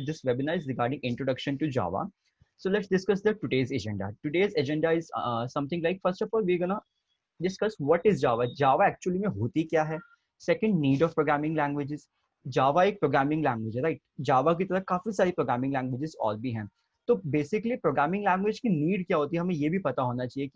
This webinar is regarding introduction to Java. So let's discuss the today's agenda. Today's agenda is something like, first of all, we're gonna discuss what is Java. Java actually में होती क्या है. Second, need of programming languages. Java एक programming language है, right? Java की तरह काफी सारी programming languages और भी हैं. तो बेसिकली प्रोग्रामिंग लैंग्वेज की नीड क्या होती है, हमें ये भी पता होना चाहिए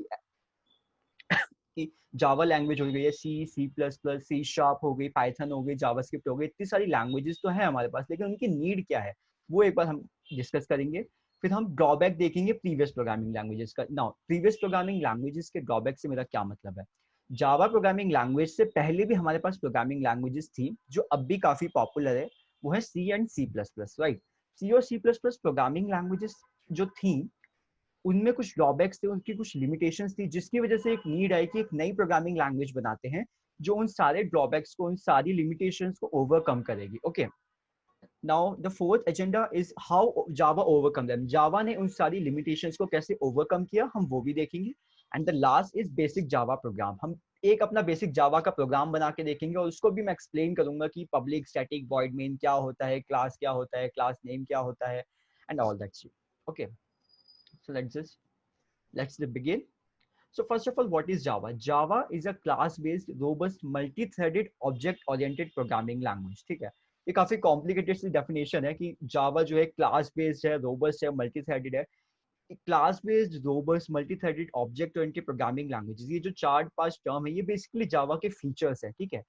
कि जावा लैंग्वेज हो गई है, C, C plus plus, C sharp हो गई, पाइथन हो गई, जावास्क्रिप्ट हो गई, इतनी सारी लैंग्वेजेस तो है हमारे पास, लेकिन उनकी नीड क्या है वो एक बार हम डिस्कस करेंगे. फिर हम ड्रॉबैक देखेंगे प्रीवियस प्रोग्रामिंग लैंग्वेजेस का. नाउ प्रीवियस प्रोग्रामिंग लैंग्वेजेस के ड्रॉबैक से मेरा क्या मतलब है. जावा प्रोग्रामिंग लैंग्वेज से पहले भी हमारे पास प्रोग्रामिंग लैंग्वेजेस थी जो अब भी काफी पॉपुलर है, वो है C and C plus plus, right. C और C plus plus programming languages जो थी उनमें कुछ ड्रॉबैक्स थे, उनकी कुछ लिमिटेशंस थी, जिसकी वजह से एक नीड आई कि एक नई प्रोग्रामिंग लैंग्वेज बनाते हैं जो उन सारे ड्रॉबैक्स को, उन सारी लिमिटेशंस को ओवरकम करेगी. Okay, now the fourth agenda is how Java overcome them. Java ने उन सारी लिमिटेशंस को कैसे ओवरकम किया, हम वो भी देखेंगे. And the last is basic Java program. हम एक अपना बेसिक जावा का प्रोग्राम बना के देखेंगे और उसको भी मैं एक्सप्लेन करूंगा कि पब्लिक स्टैटिक वॉइड मेन क्या होता है, क्लास क्या होता है, क्लास नेम क्या होता है, and all that shit. Okay, so let's begin. So first of all, what is Java? Java is a class-based, robust, multi-threaded, object-oriented programming language. ठीक है, ये काफी कॉम्प्लिकेटेड सी डेफिनेशन है कि जावा जो है क्लास बेस्ड है, रोबस्ट है, मल्टी थ्रेडेड है. Class based, robust, multi threaded, object oriented programming languages, ये जो 4-5 टर्म है, ये बेसिकली जावा के फीचर्स है. ठीक है,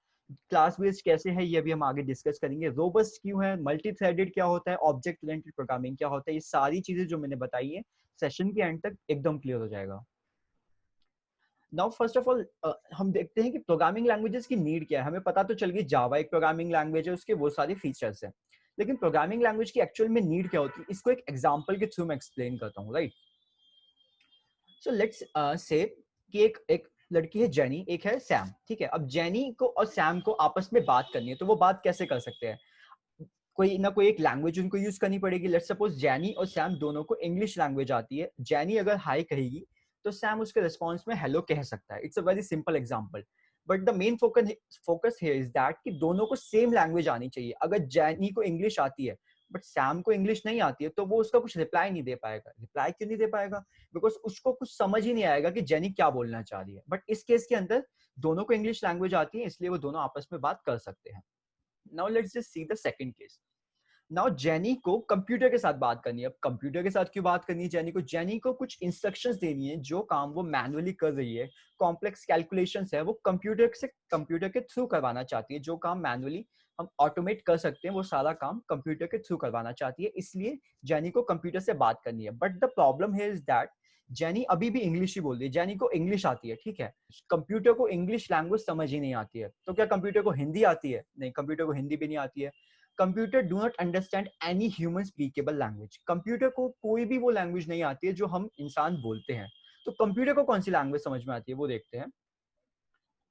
क्लास बेस्ड कैसे है ये अभी हम आगे डिस्कस करेंगे. रोबस्ट क्यों है, मल्टी थ्रेडेड क्या होता है, ऑब्जेक्ट ओरिएंटेड प्रोग्रामिंग क्या होता है, ये सारी चीजें जो मैंने बताई है सेशन के एंड तक एकदम क्लियर हो जाएगा. नाउ फर्स्ट ऑफ ऑल हम देखते हैं कि प्रोग्रामिंग लैंग्वेजेस की नीड क्या है. हमें पता तो चल गई जावा एक प्रोग्रामिंग लैंग्वेज है, उसके वो सारे फीचर्स हैं, लेकिन प्रोग्रामिंग लैंग्वेज की एक्चुअल में नीड क्या होती है, इसको एक एग्जांपल के थ्रू मैं एक्सप्लेन करता हूँ, राइट. सो लेट्स से कि एक लड़की है जेनी, एक है सैम. ठीक है, अब जेनी को और सैम को आपस में बात करनी है, तो वो बात कैसे कर सकते हैं. कोई ना कोई एक लैंग्वेज उनको यूज करनी पड़ेगी. लेट्स सपोज जैनी और सैम दोनों को इंग्लिश लैंग्वेज आती है. जैनी अगर हाई कहेगी तो सैम उसके रिस्पॉन्स में हेलो कह सकता है. It's a very simple example, but the main focus here is that कि दोनों को सेम लैंग्वेज आनी चाहिए. अगर जैनी को इंग्लिश आती है बट सैम को इंग्लिश नहीं आती है, तो वो उसका कुछ रिप्लाई नहीं दे पाएगा. रिप्लाई क्यों नहीं दे पाएगा, बिकॉज उसको कुछ समझ ही नहीं आएगा कि जेनी क्या बोलना चाह रही है. बट इस केस के अंदर दोनों को इंग्लिश लैंग्वेज आती है, इसलिए वो दोनों आपस में बात कर सकते हैं. Now let's just see the second case. Now jenny को कंप्यूटर के साथ बात करनी है. अब कंप्यूटर के साथ क्यों बात करनी है जेनी को कुछ इंस्ट्रक्शंस देनी है. जो काम वो मैनुअली कर रही है, कॉम्प्लेक्स कैलकुलेशंस है, वो कंप्यूटर के थ्रू करवाना चाहती है. जो काम मैनुअली हम ऑटोमेट कर सकते हैं, वो सारा काम कंप्यूटर के थ्रू करवाना चाहती है. इसलिए जेनी को कंप्यूटर से बात करनी है. बट द प्रॉब्लम है इज दैट जेनी अभी भी इंग्लिश ही बोल रही है. जेनी को इंग्लिश आती है, ठीक है, कंप्यूटर को इंग्लिश लैंग्वेज समझ ही नहीं आती है. तो क्या कंप्यूटर को हिंदी आती है? नहीं, कंप्यूटर को हिंदी भी नहीं आती है. Computer do not understand any human speakable language. Computer को कोई भी वो लैंग्वेज नहीं आती है जो हम इंसान बोलते हैं. तो कंप्यूटर को कौन सी लैंग्वेज समझ में आती है वो देखते हैं.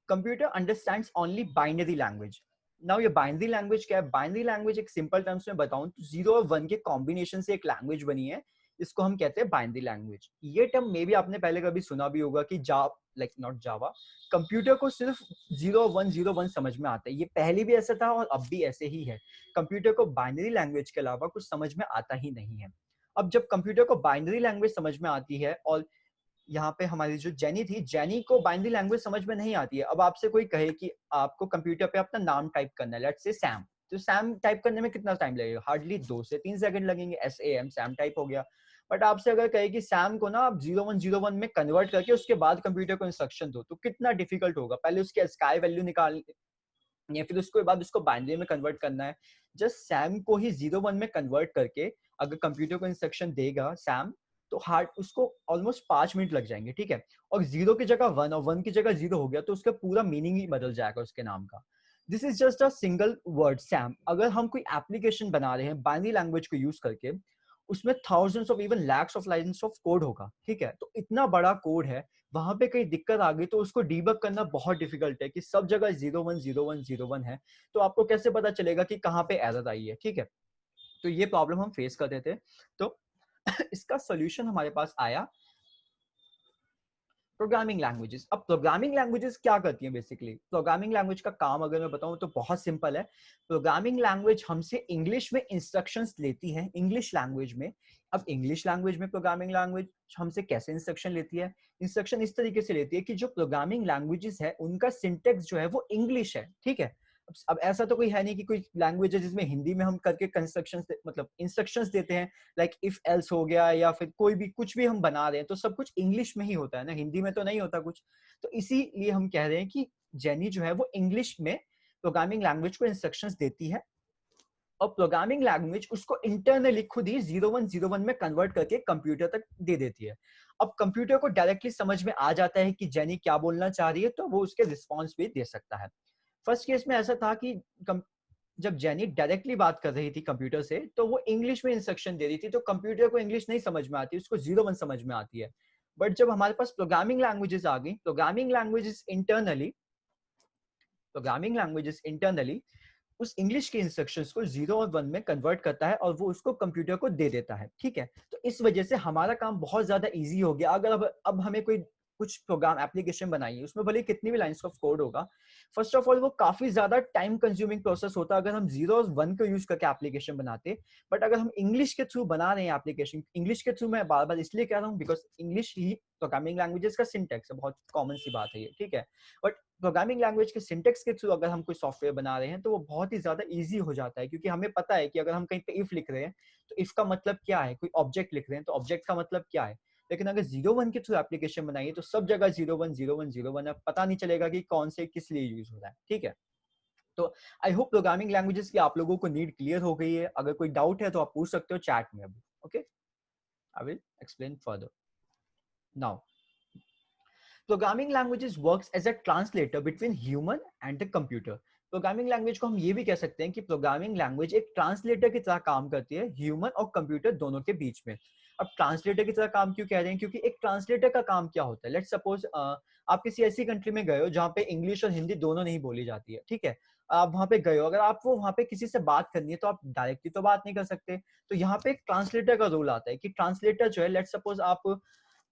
Computer understands only binary language. Now ये बाइनरी लैंग्वेज क्या है? बाइनरी लैंग्वेज एक सिंपल टर्म्स में बताऊं तो 0 और 1 के कॉम्बिनेशन से एक लैंग्वेज बनी है. इसको हम कहते हैं बाइनरी लैंग्वेज. ये टर्म मे भी आपने पहले कभी सुना भी होगा कि लाइक नॉट जावा, कंप्यूटर को सिर्फ 0 1 0 1 समझ में आता है. ये पहले भी ऐसा था और अब भी ऐसे ही है. कंप्यूटर को बाइनरी लैंग्वेज के अलावा कुछ समझ में आता ही नहीं है. अब जब कंप्यूटर को बाइनरी लैंग्वेज समझ में आती है और यहाँ पे हमारी जो जेनी थी, जेनी को बाइनरी लैंग्वेज समझ में नहीं आती है. अब आपसे कोई कहे कि आपको कंप्यूटर पे अपना नाम टाइप करना है, लेट्स से सैम, तो सैम टाइप करने में कितना टाइम लगेगा? हार्डली 2 से 3 सेकंड लगेंगे. SAM, सैम टाइप हो गया. बट आपसे अगर कहे कि सैम को ना आप 0101 में कन्वर्ट करके उसके बाद कंप्यूटर को इंस्ट्रक्शन दो, तो कितना डिफिकल्ट होगा. पहले उसके स्काई वैल्यू निकाल या फिर उसके बाद उसको बाइनरी में कन्वर्ट करना है. जस्ट सैम को ही 01 में कन्वर्ट करके अगर कंप्यूटर को इंस्ट्रक्शन देगा सैम, तो हार्ड उसको ऑलमोस्ट 5 मिनट लग जाएंगे. ठीक है, और 0 की जगह 1 और 1 की जगह 0 हो गया तो उसका पूरा मीनिंग ही बदल जाएगा उसके नाम का. This is just a single word Sam. अगर हम कोई एप्लीकेशन बना रहे हैं बाइनरी लैंग्वेज को यूज करके, उसमें thousands of even lakhs of lines of code होगा. ठीक है, तो इतना बड़ा कोड है, वहां पे कहीं दिक्कत आ गई तो उसको डीबग करना बहुत डिफिकल्ट है कि सब जगह 01 01 01 है. तो आपको कैसे पता चलेगा कि कहाँ पे एरर आई है? ठीक है, तो ये प्रॉब्लम हम फेस करते थे. तो इसका सोल्यूशन हमारे पास आया प्रोग्रामिंग लैंग्वेजेस। अब प्रोग्रामिंग लैंग्वेजेस क्या करती हैं बेसिकली? प्रोग्रामिंग लैंग्वेज का काम अगर मैं बताऊं तो बहुत सिंपल है। प्रोग्रामिंग लैंग्वेज हमसे इंग्लिश में इंस्ट्रक्शंस लेती है, इंग्लिश लैंग्वेज में। अब इंग्लिश लैंग्वेज में प्रोग्रामिंग लैंग्वेज हमसे कैसे इंस्ट्रक्शन लेती है? इंस्ट्रक्शन इस तरीके से लेती है कि जो प्रोग्रामिंग लैंग्वेजेस है उनका सिंटेक्स जो है वो इंग्लिश है, ठीक है। अब ऐसा तो कोई है नहीं कि कोई लैंग्वेज है जिसमें हिंदी में हम करके कंस्ट्रक्शंस मतलब इंस्ट्रक्शंस देते हैं, लाइक इफ एल्स हो गया या फिर कोई भी कुछ भी हम बना रहे हैं तो सब कुछ इंग्लिश में ही होता है ना, हिंदी में तो नहीं होता कुछ। तो इसीलिए हम कह रहे हैं कि जेनी जो है वो इंग्लिश में प्रोग्रामिंग लैंग्वेज को इंस्ट्रक्शंस देती है और प्रोग्रामिंग लैंग्वेज उसको इंटरनली खुद ही 0101 में कन्वर्ट करके कंप्यूटर तक दे देती है। अब कंप्यूटर को डायरेक्टली समझ में आ जाता है कि जेनी क्या बोलना चाह रही है, तो वो उसके रिस्पॉन्स भी दे सकता है। फर्स्ट केस में ऐसा था कि जब जेनी डायरेक्टली बात कर रही थी कंप्यूटर से तो वो इंग्लिश में इंस्ट्रक्शन दे रही थी, तो कंप्यूटर को इंग्लिश नहीं समझ में आती, उसको 01 समझ में आती है। बट जब हमारे पास प्रोग्रामिंग लैंग्वेजेस आ गई, प्रोग्रामिंग लैंग्वेजेस इंटरनली उस इंग्लिश के इंस्ट्रक्शंस को 0 और 1 में कन्वर्ट करता है और वो उसको कंप्यूटर को दे देता है, ठीक है। तो इस वजह से हमारा काम बहुत ज्यादा इजी हो गया। अगर अब हमें कोई कुछ प्रोग्राम एप्लीकेशन बनाई है, उसमें भले कितनी भी लाइंस ऑफ कोड होगा, फर्स्ट ऑफ ऑल वो काफी ज्यादा टाइम कंज्यूमिंग प्रोसेस होता है अगर हम 0 और 1 को यूज करके एप्लीकेशन बनाते। बट अगर हम इंग्लिश के थ्रू बना रहे हैं एप्लीकेशन, इंग्लिश के थ्रू मैं बार बार इसलिए कह रहा हूँ because English he programming languages का सिंटेक्स है, बहुत कॉमन सी बात है ये, ठीक है। बट प्रोग्रामिंग लैंग्वेज के सिंटेक्स के थ्रू अगर हम कोई सॉफ्टवेयर बना रहे हैं तो वो बहुत ही ज्यादा इजी हो जाता है, क्योंकि हमें पता है कि अगर हम कहीं पे इफ लिख रहे हैं तो इफ का मतलब क्या है, कोई ऑब्जेक्ट लिख रहे हैं तो ऑब्जेक्ट का मतलब क्या है। लेकिन अगर 01 के थ्रू एप्लीकेशन बनाइए तो सब जगह 01 है, पता नहीं चलेगा कि कौन से किस लिए यूज हो रहा है, ठीक है। तो आई होप प्रोग्रामिंग लैंग्वेजेस की आप लोगों को नीड क्लियर हो गई है। अगर कोई डाउट है तो आप पूछ सकते हो चैट में अभी, okay. I will explain further now. Programming languages works as a translator between human and the computer. Programming language को हम ये भी कह सकते हैं कि प्रोग्रामिंग लैंग्वेज एक ट्रांसलेटर की तरह काम करती है ह्यूमन और कंप्यूटर दोनों के बीच में। अब ट्रांसलेटर की तरह काम क्यों कह रहे हैं? क्योंकि एक ट्रांसलेटर का काम क्या होता है, लेट्स सपोज आप किसी ऐसी कंट्री में गए हो जहाँ पे इंग्लिश और हिंदी दोनों नहीं बोली जाती है, ठीक है। आप वहां पे गए हो, अगर आपको वहां पे किसी से बात करनी है तो आप डायरेक्टली तो बात नहीं कर सकते। तो यहाँ पे एक ट्रांसलेटर का रोल आता है कि ट्रांसलेटर जो है, लेट्स सपोज आप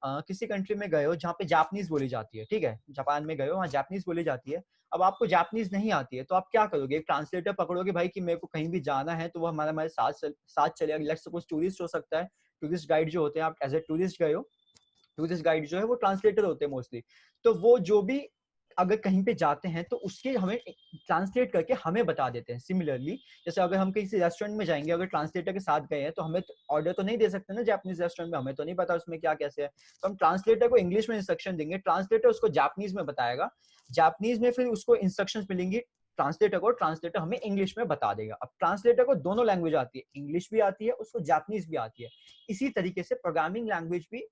किसी कंट्री में गए हो जहाँ पे जापानीज बोली जाती है, ठीक है, जापान में गए हो, वहाँ जापानीज बोली जाती है। अब आपको जापानीज नहीं आती है तो आप क्या करोगे? एक ट्रांसलेटर पकड़ोगे भाई कि मेरे को कहीं भी जाना है तो वो हमारे हमारे साथ चलेगा। लेट्स सपोज टूरिस्ट हो सकता है, टूरिस्ट गाइड जो होते हैं, आप एज ए टूरिस्ट गए हो, टूरिस्ट गाइड जो है वो ट्रांसलेटर होते हैं मोस्टली। तो वो जो भी अगर कहीं पे जाते हैं तो उसके हमें ट्रांसलेट करके हमें बता देते हैं। सिमिलरली जैसे अगर हम किसी रेस्टोरेंट में जाएंगे, अगर ट्रांसलेटर के साथ गए हैं तो हमें ऑर्डर तो नहीं दे सकते ना जापानीज रेस्टोरेंट में, हमें तो नहीं पता उसमें क्या कैसे है। तो हम ट्रांसलेटर को इंग्लिश में इंस्ट्रक्शन देंगे, ट्रांसलेटर उसको जापानीज में बताएगा, जापानीज में फिर उसको इंस्ट्रक्शन मिलेंगी ट्रांसलेटर को, ट्रांसलेटर हमें इंग्लिश में बता देगा। अब ट्रांसलेटर को दोनों लैंग्वेज आती है, इंग्लिश भी आती है, उसको जापानीज भी आती है। इसी तरीके से प्रोग्रामिंग लैंग्वेज भी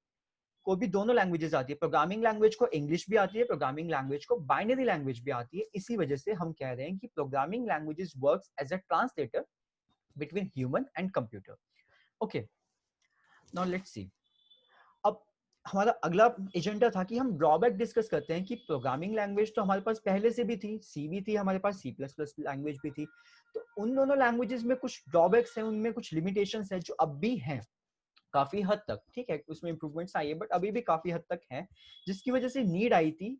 को भी दोनों लैंग्वेजेस आती है। प्रोग्रामिंग लैंग्वेज को इंग्लिश भी आती है, प्रोग्रामिंग लैंग्वेज को बाइनरी लैंग्वेज भी आती है। इसी वजह से हम कह रहे हैं कि programming languages works as a translator between human and computer. Okay, now let's see. अब हमारा अगला एजेंडा था कि हम ड्रॉबैक डिस्कस करते हैं कि प्रोग्रामिंग लैंग्वेज तो हमारे पास पहले से भी थी, सी भी थी हमारे पास, C++ लैंग्वेज भी थी। तो उन दोनों लैंग्वेजेस में कुछ ड्रॉबैक्स हैं, उनमें कुछ लिमिटेशंस हैं जो अब भी हैं काफी हद तक, ठीक है। उसमें इंप्रूवमेंट्स आई है बट अभी भी काफी हद तक है, जिसकी वजह से नीड आई थी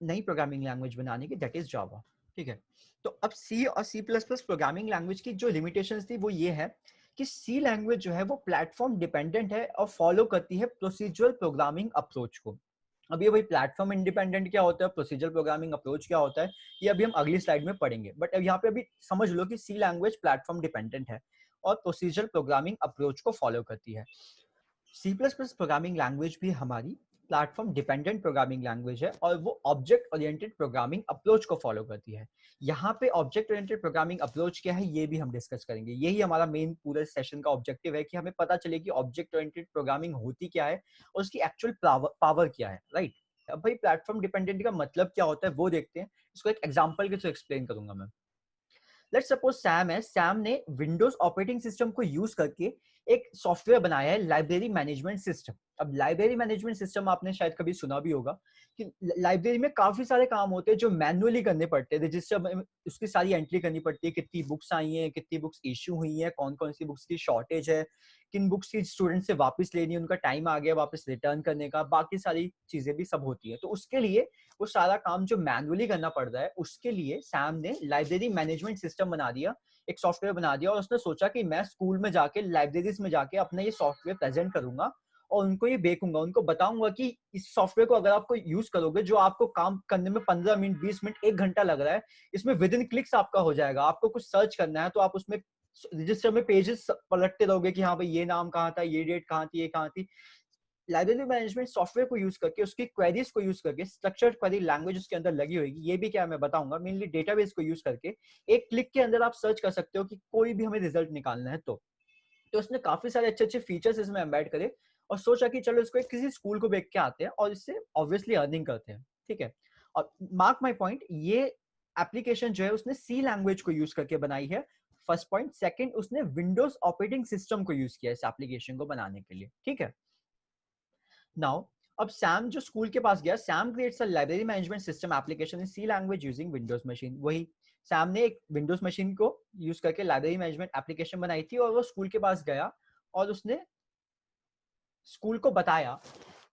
नई प्रोग्रामिंग लैंग्वेज बनाने की, दैट इज जावा, ठीक है। तो अब सी और C++ प्रोग्रामिंग लैंग्वेज की जो लिमिटेशंस थी वो ये है कि सी लैंग्वेज जो है वो प्लेटफॉर्म डिपेंडेंट है और फॉलो करती है प्रोसीजरल प्रोग्रामिंग अप्रोच को। अभी ये भाई प्लेटफॉर्म इंडिपेंडेंट क्या होता है, प्रोसीजरल प्रोग्रामिंग अप्रोच क्या होता है, ये अभी हम अगली स्लाइड में पढ़ेंगे। बट अब यहाँ पे अभी समझ लो कि सी लैंग्वेज प्लेटफॉर्म डिपेंडेंट है और प्रोसीजरल प्रोग्रामिंग अप्रोच को फॉलो करती है। C++ प्रोग्रामिंग लैंग्वेज भी हमारी प्लेटफॉर्म डिपेंडेंट प्रोग्रामिंग लैंग्वेज है और वो ऑब्जेक्ट ओरिएंटेड प्रोग्रामिंग अप्रोच को फॉलो करती है। यहाँ पे ऑब्जेक्ट ओरिएंटेड प्रोग्रामिंग अप्रोच क्या है ये भी हम डिस्कस करेंगे। यही हमारा मेन पूरे सेशन का ऑब्जेक्टिव है कि हमें पता चले कि ऑब्जेक्ट ओरिएंटेड प्रोग्रामिंग होती क्या है और उसकी एक्चुअल पावर क्या है, राइट। अब भाई प्लेटफॉर्म डिपेंडेंट का मतलब क्या होता है वो देखते हैं। इसको एक एग्जाम्पल के थ्रू एक्सप्लेन करूंगा मैं। लेट्स सपोज सैम है, सैम ने विंडोज ऑपरेटिंग सिस्टम को यूज करके एक सॉफ्टवेयर बनाया है, लाइब्रेरी मैनेजमेंट सिस्टम। अब लाइब्रेरी मैनेजमेंट सिस्टम आपने शायद कभी सुना भी होगा कि लाइब्रेरी में काफी सारे काम होते हैं जो मैन्युअली करने पड़ते हैं, रजिस्टर में उसकी सारी एंट्री करनी पड़ती है, कितनी बुक्स आई हैं, कितनी बुक्स इश्यू हुई हैं, कौन कौन सी बुक्स की शॉर्टेज है, किन बुक्स की स्टूडेंट से वापस लेनी है, उनका टाइम आ गया वापस रिटर्न करने का, बाकी सारी चीजें भी सब होती है। तो उसके लिए वो सारा काम जो मैनुअली करना पड़ रहा है, उसके लिए सैम ने लाइब्रेरी मैनेजमेंट सिस्टम बना दिया, एक सॉफ्टवेयर बना दिया, और उसने सोचा कि मैं स्कूल में जाके लाइब्रेरीज में जाके अपना ये सॉफ्टवेयर प्रेजेंट करूंगा और उनको ये बेचूंगा, उनको बताऊंगा कि इस सॉफ्टवेयर को अगर आपको यूज करोगे, जो आपको काम करने में 15 मिनट 20 मिनट 1 घंटा लग रहा है, इसमें विद इन क्लिक्स आपका हो जाएगा। आपको कुछ सर्च करना है तो आप उसमें रजिस्टर में पेजेस पलटते रहोगे कि हाँ भाई ये नाम कहाँ था, ये डेट कहाँ थी, ये कहाँ थी। लाइब्रेरी मैनेजमेंट सॉफ्टवेयर को यूज करके, उसकी क्वेरीज को यूज करके, स्ट्रक्चर्ड क्वेरी लैंग्वेज उसके अंदर लगी होगी, ये भी क्या मैं बताऊंगा, मेनली डेटाबेस को यूज करके एक क्लिक के अंदर आप सर्च कर सकते हो कि कोई भी हमें रिजल्ट निकालना है। तो उसने काफी सारे अच्छे अच्छे फीचर्स इसमें एम्बेड करे और सोचा कि चलो इसको किसी स्कूल को बेच के आते हैं और इससे ऑब्वियसली अर्निंग करते हैं, ठीक है। और मार्क माय पॉइंट, ये एप्लीकेशन जो है उसने सी लैंग्वेज को यूज करके बनाई है, फर्स्ट पॉइंट। सेकंड, उसने विंडोज ऑपरेटिंग सिस्टम को यूज किया इस एप्लीकेशन को बनाने के लिए, ठीक है। नाउ अब सैम जो स्कूल के पास गया, Sam creates a library management system application in C language using Windows machine. वही सैम ने एक विंडोज मशीन को यूज करके लाइब्रेरी मैनेजमेंट एप्लीकेशन बनाई थी, और वो स्कूल के पास गया और उसने स्कूल को बताया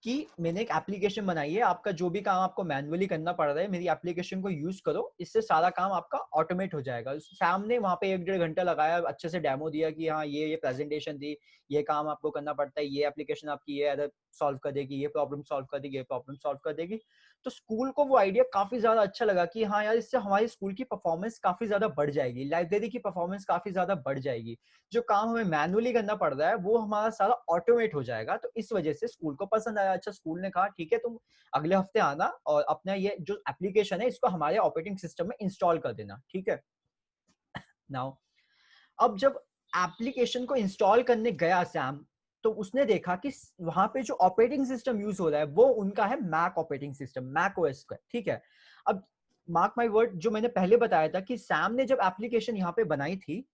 कि मैंने एक एप्लीकेशन बनाई है, आपका जो भी काम आपको मैनुअली करना पड़ रहा है, मेरी एप्लीकेशन को यूज करो, इससे सारा काम आपका ऑटोमेट हो जाएगा। सैम ने वहां पे 1-1.5 घंटा लगाया, अच्छे से डेमो दिया कि हाँ ये प्रेजेंटेशन थी, ये काम आपको करना पड़ता है, ये एप्लीकेशन आपकी ये एरर सॉल्व कर देगी, ये प्रॉब्लम सॉल्व कर देगी, ये प्रॉब्लम सॉल्व कर देगी। तो स्कूल को वो आइडिया काफी ज्यादा अच्छा लगा कि हाँ यार, इससे हमारी स्कूल की परफॉर्मेंस काफी ज्यादा बढ़ जाएगी, लाइब्रेरी की परफॉर्मेंस काफी ज्यादा बढ़ जाएगी, जो काम हमें मैनुअली करना पड़ रहा है वो हमारा सारा ऑटोमेट हो जाएगा। तो इस वजह से स्कूल को पसंद आया। अच्छा, स्कूल ने कहा ठीक है, तुम अगले हफ्ते आना और अपना ये जो एप्लीकेशन है इसको हमारे ऑपरेटिंग सिस्टम में इंस्टॉल कर देना, ठीक है। नाउ अब जब एप्लीकेशन को इंस्टॉल करने गया सैम, तो उसने देखा कि वहां पे जो ऑपरेटिंग सिस्टम यूज हो रहा है वो उनका है Mac operating system, Mac OS का, ठीक है। अब मार्क माय वर्ड, जो मैंने पहले बताया था कि सैम ने जब एप्लीकेशन यहाँ पे बनाई थी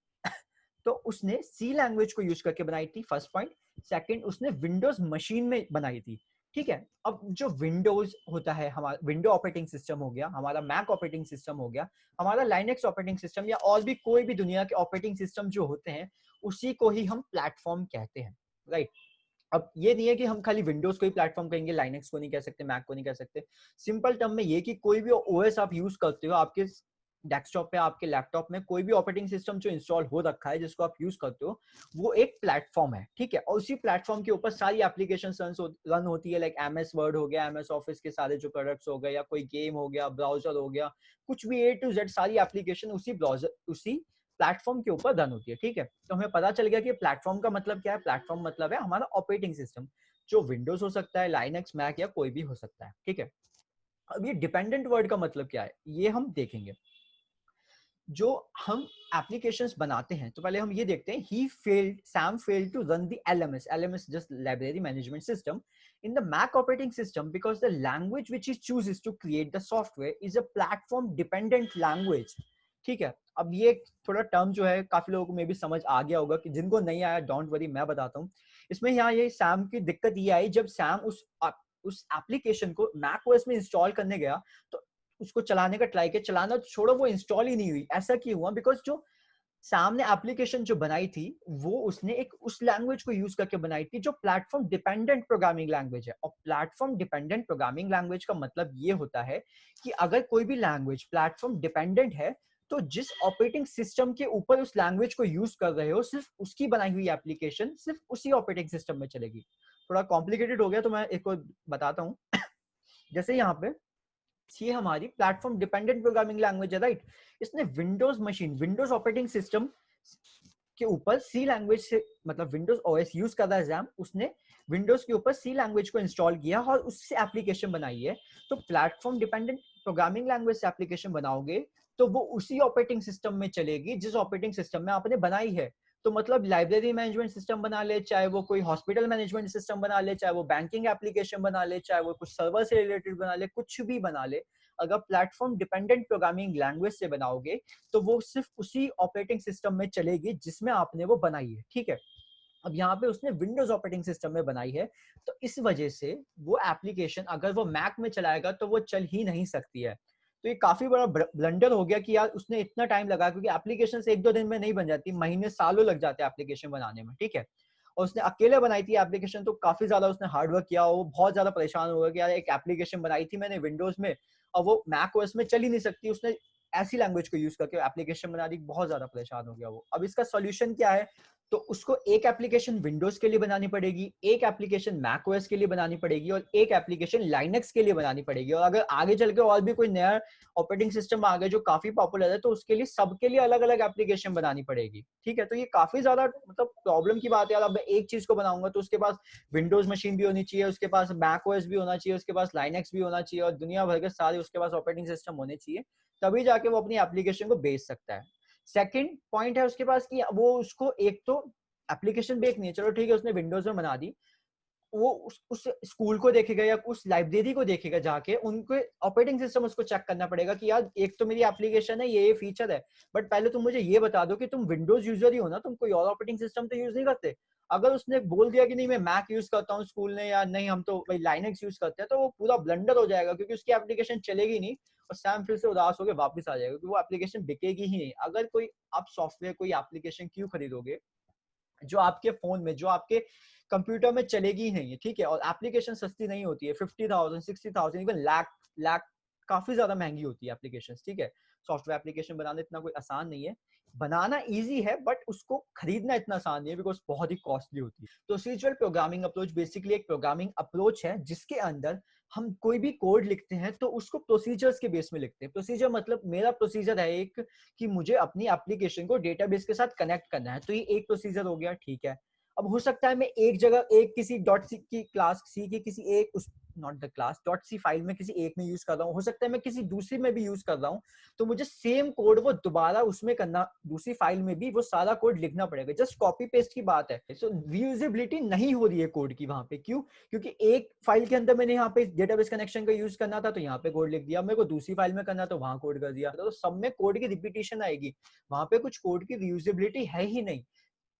तो उसने सी लैंग्वेज को यूज करके बनाई थी, फर्स्ट पॉइंट। सेकंड, उसने विंडोज मशीन में बनाई थी, ठीक है। अब जो विंडोज होता है, हमारा विंडो ऑपरेटिंग सिस्टम हो गया, हमारा मैक ऑपरेटिंग सिस्टम हो गया, हमारा लाइनेक्स ऑपरेटिंग सिस्टम, या और भी कोई भी दुनिया के ऑपरेटिंग सिस्टम जो होते हैं, उसी को ही हम प्लेटफॉर्म कहते हैं, राइट। अब ये नहीं है कि हम खाली विंडोज को ही प्लेटफॉर्म कहेंगे, लाइनेक्स को नहीं कह सकते, मैक को नहीं कह सकते। सिंपल टर्म में ये कि कोई भी ओएस आप यूज करते हो, आपके डेस्कटॉप पे, आपके लैपटॉप में कोई भी ऑपरेटिंग सिस्टम जो इंस्टॉल हो रखा है, जिसको आप यूज करते हो, वो एक प्लेटफॉर्म है, ठीक है। और उसी प्लेटफॉर्म के ऊपर सारी एप्लीकेशन रन होती है, लाइक एमएस वर्ड हो गया, एमएस ऑफिस के सारे जो प्रोडक्ट्स हो गए, या कोई गेम हो गया, ब्राउजर हो गया, कुछ भी ए टू जेड सारी एप्लीकेशन उसी ब्राउजर, उसी प्लेटफॉर्म के ऊपर रन होती है, ठीक है। तो हमें पता चल गया कि प्लेटफॉर्म का मतलब क्या है। प्लेटफॉर्म मतलब है हमारा ऑपरेटिंग सिस्टम, जो विंडोज हो सकता है, लाइनेक्स, मैक, या कोई भी हो सकता है, ठीक है। अब ये डिपेंडेंट वर्ड का मतलब क्या है, ये हम देखेंगे। जो हम एप्लीकेशंस बनाते हैं, तो पहले हम ये देखते हैं, Sam failed to run the LMS just library management system in the Mac operating system because the language which he chooses to create the software is a platform dependent language, ठीक है। अब ये थोड़ा टर्म जो है काफी लोगों को मे भी समझ आ गया होगा, कि जिनको नहीं आया डोंट वरी, मैं बताता हूँ। इसमें यहाँ ये सैम की दिक्कत ये आई, जब सैम उस एप्लीकेशन को मैक ओएस में इंस्टॉल करने गया, तो उसको चलाने का ट्राई किया, चलाना तो छोड़ो, वो इंस्टॉल ही नहीं हुई। ऐसा क्यों हुआ? बिकॉज जो सामने एप्लीकेशन जो बनाई थी, वो उसने एक उस लैंग्वेज को यूज करके बनाई थी जो प्लेटफॉर्म डिपेंडेंट प्रोग्रामिंग लैंग्वेज है। और प्लेटफॉर्म डिपेंडेंट प्रोग्रामिंग लैंग्वेज का मतलब ये होता है कि अगर कोई भी लैंग्वेज प्लेटफॉर्म डिपेंडेंट है, तो जिस ऑपरेटिंग सिस्टम के ऊपर उस लैंग्वेज को यूज कर रहे हो, सिर्फ उसकी बनाई हुई एप्लीकेशन सिर्फ उसी ऑपरेटिंग सिस्टम में चलेगी। थोड़ा कॉम्प्लिकेटेड हो गया, तो मैं एक और बताता हूँ। जैसे यहाँ पे ये हमारी प्लेटफॉर्म डिपेंडेंट प्रोग्रामिंग लैंग्वेज है, राइट। इसने Windows machine, Windows operating system के ऊपर सी लैंग्वेज से, मतलब विंडोज ओएस यूज कर रहा है जैम, उसने विंडोज के ऊपर सी लैंग्वेज को इंस्टॉल किया और उससे एप्लीकेशन बनाई है। तो प्लेटफॉर्म डिपेंडेंट प्रोग्रामिंग लैंग्वेज से एप्लीकेशन बनाओगे तो वो उसी ऑपरेटिंग सिस्टम में चलेगी जिस ऑपरेटिंग सिस्टम में आपने बनाई है। तो मतलब लाइब्रेरी मैनेजमेंट सिस्टम बना ले, चाहे वो कोई हॉस्पिटल मैनेजमेंट सिस्टम बना ले, चाहे वो बैंकिंग एप्लीकेशन बना ले, चाहे वो कुछ सर्वर से रिलेटेड बना ले, कुछ भी बना ले, अगर प्लेटफॉर्म डिपेंडेंट प्रोग्रामिंग लैंग्वेज से बनाओगे तो वो सिर्फ उसी ऑपरेटिंग सिस्टम में चलेगी जिसमें आपने वो बनाई है, ठीक है। अब यहाँ पे उसने विंडोज ऑपरेटिंग सिस्टम में बनाई है, तो इस वजह से वो एप्लीकेशन अगर वो मैक में चलाएगा तो वो चल ही नहीं सकती है। तो ये काफी बड़ा ब्लंडर हो गया कि यार उसने इतना टाइम लगाया, क्योंकि एप्लीकेशन 1-2 दिन में नहीं बन जाती, महीने सालों लग जाते हैं एप्लीकेशन बनाने में, ठीक है। और उसने अकेले बनाई थी एप्लीकेशन, तो काफी ज्यादा उसने हार्ड वर्क किया, वो बहुत ज्यादा परेशान हो गया कि यार एक एप्लीकेशन बनाई थी मैंने विंडोज में और वो मैक ओएस में चल ही नहीं सकती, उसने ऐसी लैंग्वेज को यूज करके एप्लीकेशन बना दी, बहुत ज्यादा परेशान हो गया वो। अब इसका सॉल्यूशन क्या है, तो उसको एक एप्लीकेशन विंडोज के लिए बनानी पड़ेगी, एक एप्लीकेशन मैक ओएस के लिए बनानी पड़ेगी और एक एप्लीकेशन लाइनक्स के लिए बनानी पड़ेगी। और अगर आगे चल के और भी कोई नया ऑपरेटिंग सिस्टम आ गया जो काफी पॉपुलर है, तो उसके लिए सबके लिए अलग अलग एप्लीकेशन बनानी पड़ेगी। ठीक है, तो ये काफी ज्यादा मतलब प्रॉब्लम की बात है यार। अब मैं एक चीज को बनाऊंगा तो उसके पास विंडोज मशीन भी होनी चाहिए, उसके पास मैक ओएस भी होना चाहिए, उसके पास लाइनक्स भी होना चाहिए और दुनिया भर के सारे उसके पास ऑपरेटिंग सिस्टम होने चाहिए, तभी जाके वो अपनी एप्लीकेशन को बेच सकता है। सेकंड पॉइंट है उसके पास कि वो उसको एक तो एप्लीकेशन भी एक नहीं है, चलो ठीक है उसने विंडोज में बना दी, वो उस स्कूल को देखेगा या उस लाइब्रेरी को देखेगा जाके, उनके ऑपरेटिंग सिस्टम उसको चेक करना पड़ेगा कि यार एक तो मेरी एप्लीकेशन है, ये फीचर है, बट पहले तुम मुझे ये बता दो कि तुम विंडोज यूजर ही हो ना, तुम कोई और ऑपरेटिंग सिस्टम तो यूज नहीं करते। अगर उसने बोल दिया कि नहीं मैं मैक यूज करता हूँ स्कूल ने, या नहीं हम तो भाई लाइनक्स यूज करते हैं, तो वो पूरा ब्लंडर हो जाएगा, क्योंकि उसकी एप्लीकेशन चलेगी नहीं और सैम फिर से उदास होकर वापस आ जाएगा, क्योंकि वो एप्लीकेशन बिकेगी ही नहीं। अगर कोई आप सॉफ्टवेयर कोई एप्लीकेशन क्यों खरीदोगे जो आपके फोन में, जो आपके कंप्यूटर में चलेगी ही नहीं है, ठीक है, और एप्लीकेशन सस्ती नहीं होती है, 50,000 60,000 इवन लाख लाख काफी ज्यादा महंगी होती है एप्लीकेशन। ठीक है, सॉफ्टवेयर एप्लीकेशन बनाना इतना कोई आसान नहीं है, बनाना इजी है बट उसको खरीदना इतना आसान नहीं है, बिकॉज बहुत ही कॉस्टली होती है। प्रोसीजरल प्रोग्रामिंग अप्रोच बेसिकली एक प्रोग्रामिंग अप्रोच है जिसके अंदर हम कोई भी कोड लिखते हैं तो उसको प्रोसीजर्स के बेस में लिखते हैं। प्रोसीजर मतलब मेरा प्रोसीजर है एक कि मुझे अपनी एप्लीकेशन को डेटाबेस के साथ कनेक्ट करना है, तो ये एक प्रोसीजर हो गया। ठीक है, अब हो सकता है मैं एक जगह एक किसी डॉट सी की क्लास सी की किसी एक उस not the class dot C file में किसी एक में यूज कर रहा हूँ, हो सकता है मैं किसी दूसरी में भी यूज कर रहा हूँ, तो मुझे सेम कोड वो दोबारा उसमें करना, दूसरी फाइल में भी वो सारा कोड लिखना पड़ेगा। जस्ट कॉपी पेस्ट की बात है। सो रीयूजेबिलिटी नहीं हो रही है कोड की वहां पे, क्यों? क्योंकि एक फाइल के अंदर मैंने यहाँ पे डेटाबेस कनेक्शन का यूज करना था तो यहाँ पे कोड लिख दिया, मेरे को दूसरी फाइल में करना तो वहां कोड कर दिया, तो सब में कोड की रिपीटेशन आएगी, वहां पे कुछ कोड की रीयूजेबिलिटी है ही नहीं।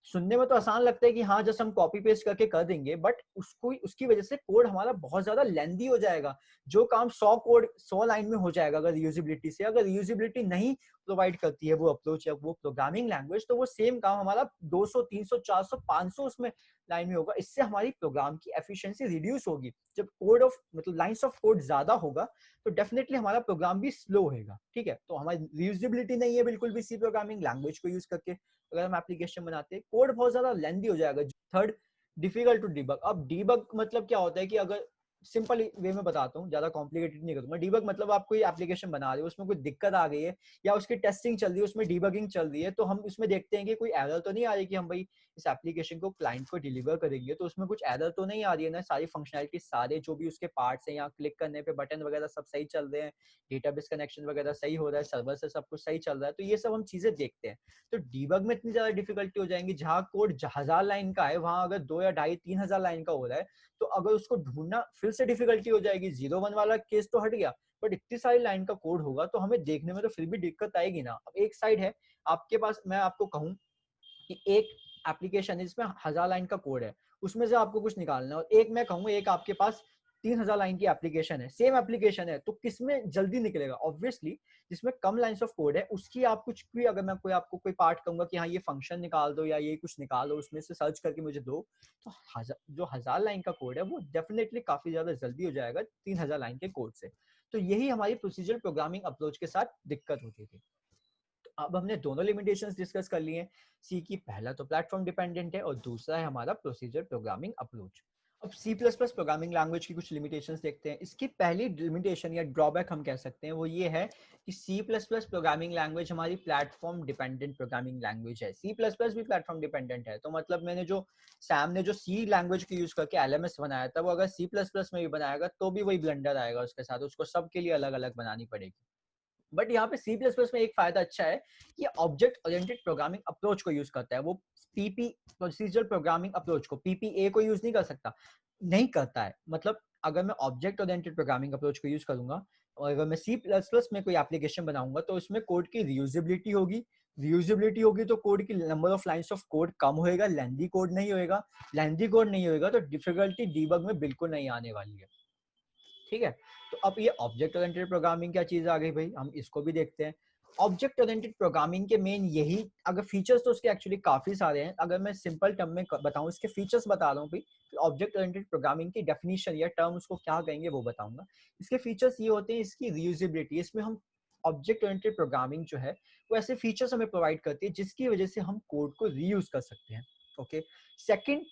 सुनने में तो आसान लगता है कि हाँ जस्ट हम कॉपी पेस्ट करके कर देंगे, बट उसको उसकी वजह से कोड हमारा बहुत ज्यादा लेंदी हो जाएगा। जो काम 100 लाइन में हो जाएगा अगर रीयूजेबिलिटी से, अगर रीयूजेबिलिटी नहीं प्रोवाइड करती है वो अप्रोच या वो प्रोग्रामिंग लैंग्वेज, तो वो सेम काम हमारा 200 300 400 500 उसमें लाइन में होगा। इससे हमारी प्रोग्राम की एफिशिएंसी रिड्यूस होगी। जब कोड ऑफ मतलब लाइंस ऑफ कोड ज्यादा होगा तो डेफिनेटली हमारा प्रोग्राम भी स्लो होगा। ठीक है, तो हमारी रीयूजेबिलिटी नहीं है बिल्कुल भी सी प्रोग्रामिंग लैंग्वेज को यूज करके अगर हम एप्लीकेशन बनाते हैं, कोड बहुत ज्यादा लेंदी हो जाएगा। Third, difficult to debug. अब डिबग मतलब क्या होता है कि अगर सिंपल वे में बताता हूँ, ज्यादा कॉम्प्लिकेटेड नहीं करूंगा। डिबग मतलब आप कोई एप्लीकेशन बना रहे हो, उसमें कोई दिक्कत आ गई है या उसकी टेस्टिंग चल रही है, उसमें डिबगिंग चल रही है, तो हम उसमें देखते हैं कि कोई एरर तो नहीं आ रही कि हम भाई इस एप्लीकेशन को क्लाइंट को डिलीवर करेंगे तो उसमें कुछ एरर तो नहीं आ रही है ना, सारी फंक्शनैलिटी सारे जो भी उसके पार्ट्स हैं, यहाँ क्लिक करने पे बटन वगैरह सब सही चल रहे हैं, डेटाबेस कनेक्शन वगैरह सही हो रहा है, सर्वर से सब कुछ सही चल रहा है, तो ये सब हम चीजें देखते हैं। तो डीबग में इतनी ज्यादा डिफिकल्टी हो जाएंगी, जहां कोड 1000 लाइन का है वहां अगर 2 या 2.5 3 हजार लाइन का हो रहा है, तो अगर उसको ढूंढना फिर से डिफिकल्टी हो जाएगी। 0 1 वाला केस तो हट गया, बट इतनी सारी लाइन का कोड होगा तो हमें देखने में तो फिर भी दिक्कत आएगी ना। अब एक साइड है आपके पास, मैं आपको कहूँ कि एक एप्लीकेशन है जिसमें 1000 लाइन का कोड है, उसमें से आपको कुछ निकालना है, और एक मैं कहूँ एक आपके पास 3000 लाइन की एप्लीकेशन है, सेम एप्लीकेशन है, तो किसमें जल्दी निकलेगा? ऑब्वियसली जिसमें कम लाइंस ऑफ कोड है उसकी आप कुछ भी, अगर मैं कोई आपको कोई पार्ट कहूंगा कि हाँ ये फंक्शन निकाल दो या ये कुछ निकाल दो उसमें से सर्च करके मुझे दो, तो जो 1000 लाइन का कोड है वो डेफिनेटली काफी ज्यादा जल्दी हो जाएगा 3000 लाइन के कोड से। तो यही हमारी प्रोसीजरल प्रोग्रामिंग अप्रोच के साथ दिक्कत होती थी। अब हमने दोनों लिमिटेशंस डिस्कस कर लिए हैं। सी की पहला तो प्लेटफॉर्म डिपेंडेंट है और दूसरा है हमारा प्रोसीजर प्रोग्रामिंग अप्रोच। अब C plus plus programming language की कुछ लिमिटेशंस देखते हैं। इसकी पहली लिमिटेशन या ड्रॉबैक हम कह सकते हैं वो ये है कि C plus plus programming language हमारी प्लेटफॉर्म डिपेंडेंट प्रोग्रामिंग लैंग्वेज है। सी प्लस प्लस भी प्लेटफॉर्म डिपेंडेंट है, तो मतलब मैंने जो सैम ने जो सी लैंग्वेज को यूज करके एलएमएस बनाया था, वो अगर सी प्लस प्लस में भी बनाएगा तो भी वही ब्लंडर आएगा उसके साथ, उसको सबके लिए अलग अलग बनानी पड़ेगी। बट यहाँ पे सी प्लस प्लस में एक फायदा अच्छा है कि ऑब्जेक्ट ओरिएंटेड प्रोग्रामिंग अप्रोच को यूज करता है। वो पीपी प्रोसीजरल प्रोग्रामिंग अप्रोच को पीपीए को यूज नहीं कर सकता, नहीं करता है। मतलब अगर मैं ऑब्जेक्ट ओरिएंटेड प्रोग्रामिंग अप्रोच को यूज करूंगा और अगर मैं सी प्लस प्लस में कोई एप्लीकेशन बनाऊंगा तो उसमें कोड की रीयूजेबिलिटी होगी। रीयूजेबिलिटी होगी तो कोड की number of lines of code कम होएगा, लेंदी कोड नहीं होएगा। लेंदी कोड नहीं होएगा तो डिफिकल्टी डीबग में बिल्कुल नहीं आने वाली है। ठीक है, तो अब ये ऑब्जेक्ट ओरिएंटेड प्रोग्रामिंग क्या चीज आ गई भाई, हम इसको भी देखते हैं। ऑब्जेक्ट ओरिएंटेड प्रोग्रामिंग के मेन यही, अगर फीचर्स तो उसके एक्चुअली काफी सारे हैं, अगर मैं सिंपल टर्म में बताऊं इसके फीचर्स बता रहा हूँ भाई, ऑब्जेक्ट ओरिएंटेड प्रोग्रामिंग की डेफिनेशन या टर्म उसको क्या कहेंगे वो बताऊंगा। इसके फीचर्स ये होते हैं, इसकी रीयूजेबिलिटी, इसमें हम ऑब्जेक्ट ओरिएंटेड प्रोग्रामिंग जो है वो ऐसे फीचर्स हमें प्रोवाइड करती है जिसकी वजह से हम कोड को रीयूज कर सकते हैं। Okay, second,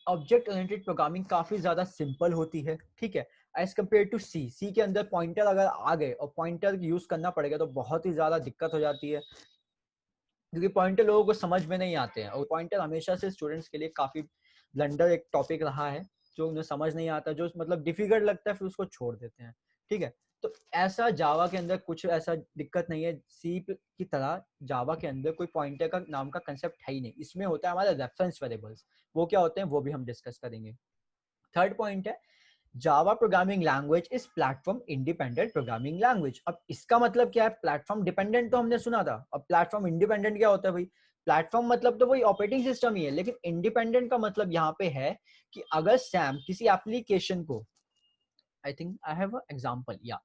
object oriented programming काफी ज्यादा सिंपल होती है, ठीक है, एज कम्पेयर टू सी। सी के अंदर पॉइंटर अगर आ गए और पॉइंटर यूज करना पड़ेगा तो बहुत ही ज्यादा दिक्कत हो जाती है, क्योंकि पॉइंटर लोगों को समझ में नहीं आते हैं, और पॉइंटर हमेशा से स्टूडेंट्स के लिए काफी ब्लंडर एक टॉपिक रहा है, जो उन्हें समझ नहीं आता, जो मतलब डिफिकल्ट लगता है फिर उसको छोड़ देते हैं, ठीक है। तो ऐसा जावा के अंदर कुछ ऐसा दिक्कत नहीं है, सी की तरह जावा के अंदर कोई पॉइंटर का नाम का कंसेप्ट है ही नहीं, इसमें होता है हमारा रेफरेंस वेरिएबल्स, वो क्या होते हैं वो भी हम डिस्कस करेंगे। थर्ड पॉइंट है, Java programming language is platform independent programming language. अब इसका मतलब क्या है, प्लेटफॉर्म डिपेंडेंट तो हमने सुना था, अब प्लेटफॉर्म इंडिपेंडेंट क्या होता है भाई, प्लेटफॉर्म मतलब तो वही ऑपरेटिंग सिस्टम ही है, लेकिन इंडिपेंडेंट का मतलब यहाँ पे है कि अगर सैम किसी एप्लीकेशन को, I think I have example, या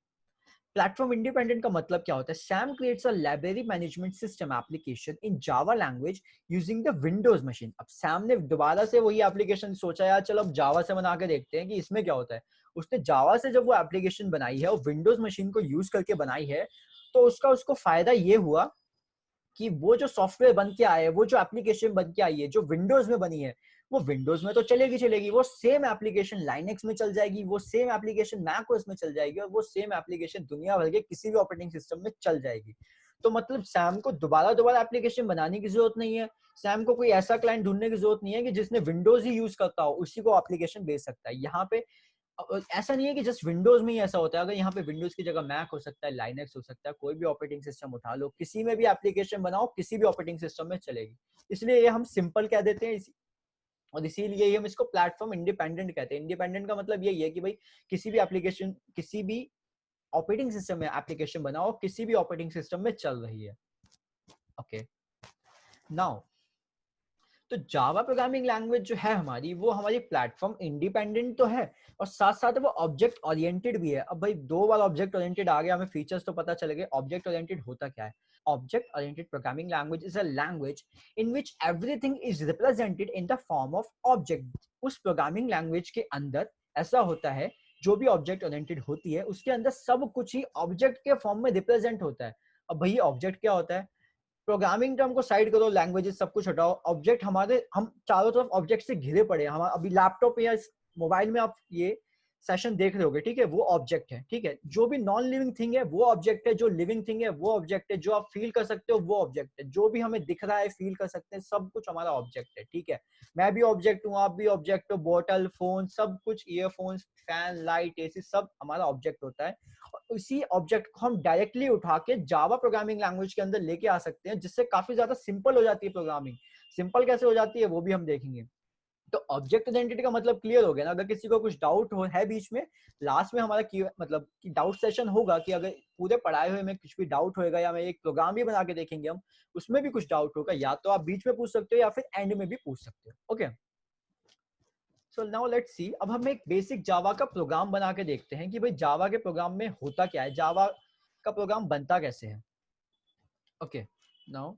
प्लेटफॉर्म इंडिपेंडेंट का मतलब क्या होता है, Sam creates a library management system application in Java language using the Windows machine. अब सैम ने दोबारा से वही एप्लीकेशन सोचा, यार चलो अब जावा से बना के देखते हैं कि इसमें क्या होता है। उसने जावा से जब वो एप्लीकेशन बनाई है और विंडोज मशीन को यूज करके बनाई है, तो उसका उसको फायदा ये हुआ कि वो जो सॉफ्टवेयर बन के आए, वो जो एप्लीकेशन बन के आई है जो विंडोज में बनी है, वो विंडोज में तो चलेगी चलेगी, वो सेम एप्लीकेशन लाइनेक्स में चल जाएगी, वो सेम एप्लीकेशन मैक ओएस में चल जाएगी, और वो सेम एप्लीकेशन दुनिया भर के किसी भी ऑपरेटिंग सिस्टम में चल जाएगी। तो मतलब सैम को दोबारा दोबारा एप्लीकेशन बनाने की जरूरत नहीं है, सैम को कोई ऐसा क्लाइंट ढूंढने की जरूरत नहीं है कि जिसने विंडोज ही यूज करता हो, उसी को एप्लीकेशन भेज सकता है। यहाँ पे ऐसा नहीं है कि जस्ट विंडोज में ही ऐसा होता है, अगर यहाँ पे विंडोज की जगह मैक हो सकता है, लाइनेक्स हो सकता है, कोई भी ऑपरेटिंग सिस्टम उठा लो, किसी में भी एप्लीकेशन बनाओ किसी भी ऑपरेटिंग सिस्टम में चलेगी। इसलिए ये हम सिंपल कह देते हैं, और इसीलिए हम इसको प्लेटफॉर्म इंडिपेंडेंट कहते हैं। इंडिपेंडेंट का मतलब यही है कि भाई किसी भी एप्लीकेशन, किसी भी ऑपरेटिंग सिस्टम में एप्लीकेशन बनाओ, किसी भी ऑपरेटिंग सिस्टम में चल रही है। ओके, नाउ तो जावा प्रोग्रामिंग लैंग्वेज जो है हमारी, वो हमारी प्लेटफॉर्म इंडिपेंडेंट तो है, और साथ साथ वो ऑब्जेक्ट ओरिएंटेड भी है। अब भाई दो बार ऑब्जेक्ट ओरिएंटेड आ गया, हमें फीचर्स तो पता चले गए, ऑब्जेक्ट ओरिएंटेड होता क्या है। Object oriented programming language is a language in which everything is represented in the form of object. उस प्रोग्रामिंग लैंग्वेज के अंदर ऐसा होता है, जो भी ऑब्जेक्ट ओरिएंटेड होती है उसके अंदर सब कुछ ही ऑब्जेक्ट के फॉर्म में रिप्रेजेंट होता है। अब भैया ऑब्जेक्ट क्या होता है, प्रोग्रामिंग टर्म को साइड करो, लैंग्वेजेस सब कुछ हटाओ, ऑब्जेक्ट हमारे, हम चारों तरफ ऑब्जेक्ट से घिरे पड़े हैं। हम अभी लैपटॉप या मोबाइल में आप ये सेशन देख रहे होगे, ठीक है, वो ऑब्जेक्ट है, ठीक है। जो भी नॉन लिविंग थिंग है वो ऑब्जेक्ट है, जो लिविंग थिंग है वो ऑब्जेक्ट है, जो आप फील कर सकते हो वो ऑब्जेक्ट है, जो भी हमें दिख रहा है फील कर सकते हैं सब कुछ हमारा ऑब्जेक्ट है, ठीक है। मैं भी ऑब्जेक्ट हूँ, आप भी ऑब्जेक्ट हो, बॉटल, फोन, सब कुछ, ईयरफोन्स, फैन, लाइट, एसी, सब हमारा ऑब्जेक्ट होता है। इसी ऑब्जेक्ट को हम डायरेक्टली उठा के जावा प्रोग्रामिंग लैंग्वेज के अंदर लेके आ सकते हैं, जिससे काफी ज्यादा सिंपल हो जाती है प्रोग्रामिंग। सिंपल कैसे हो जाती है वो भी हम देखेंगे। तो ऑब्जेक्ट आइडेंटिटी का मतलब क्लियर हो गया ना। अगर किसी को कुछ डाउट हो है बीच में, लास्ट में हमारा मतलब कि डाउट सेशन होगा, कि अगर पूरे पढ़ाए हुए में कुछ भी डाउट होएगा, या मैं एक प्रोग्राम भी बना के देखेंगे हम, उसमें भी कुछ डाउट होगा, या तो आप बीच में पूछ सकते हो या फिर एंड में भी पूछ सकते हो। Okay, so now let's see, अब हम एक बेसिक जावा का प्रोग्राम बना के देखते हैं कि भाई जावा के प्रोग्राम में होता क्या है, जावा का प्रोग्राम बनता कैसे है। Okay, now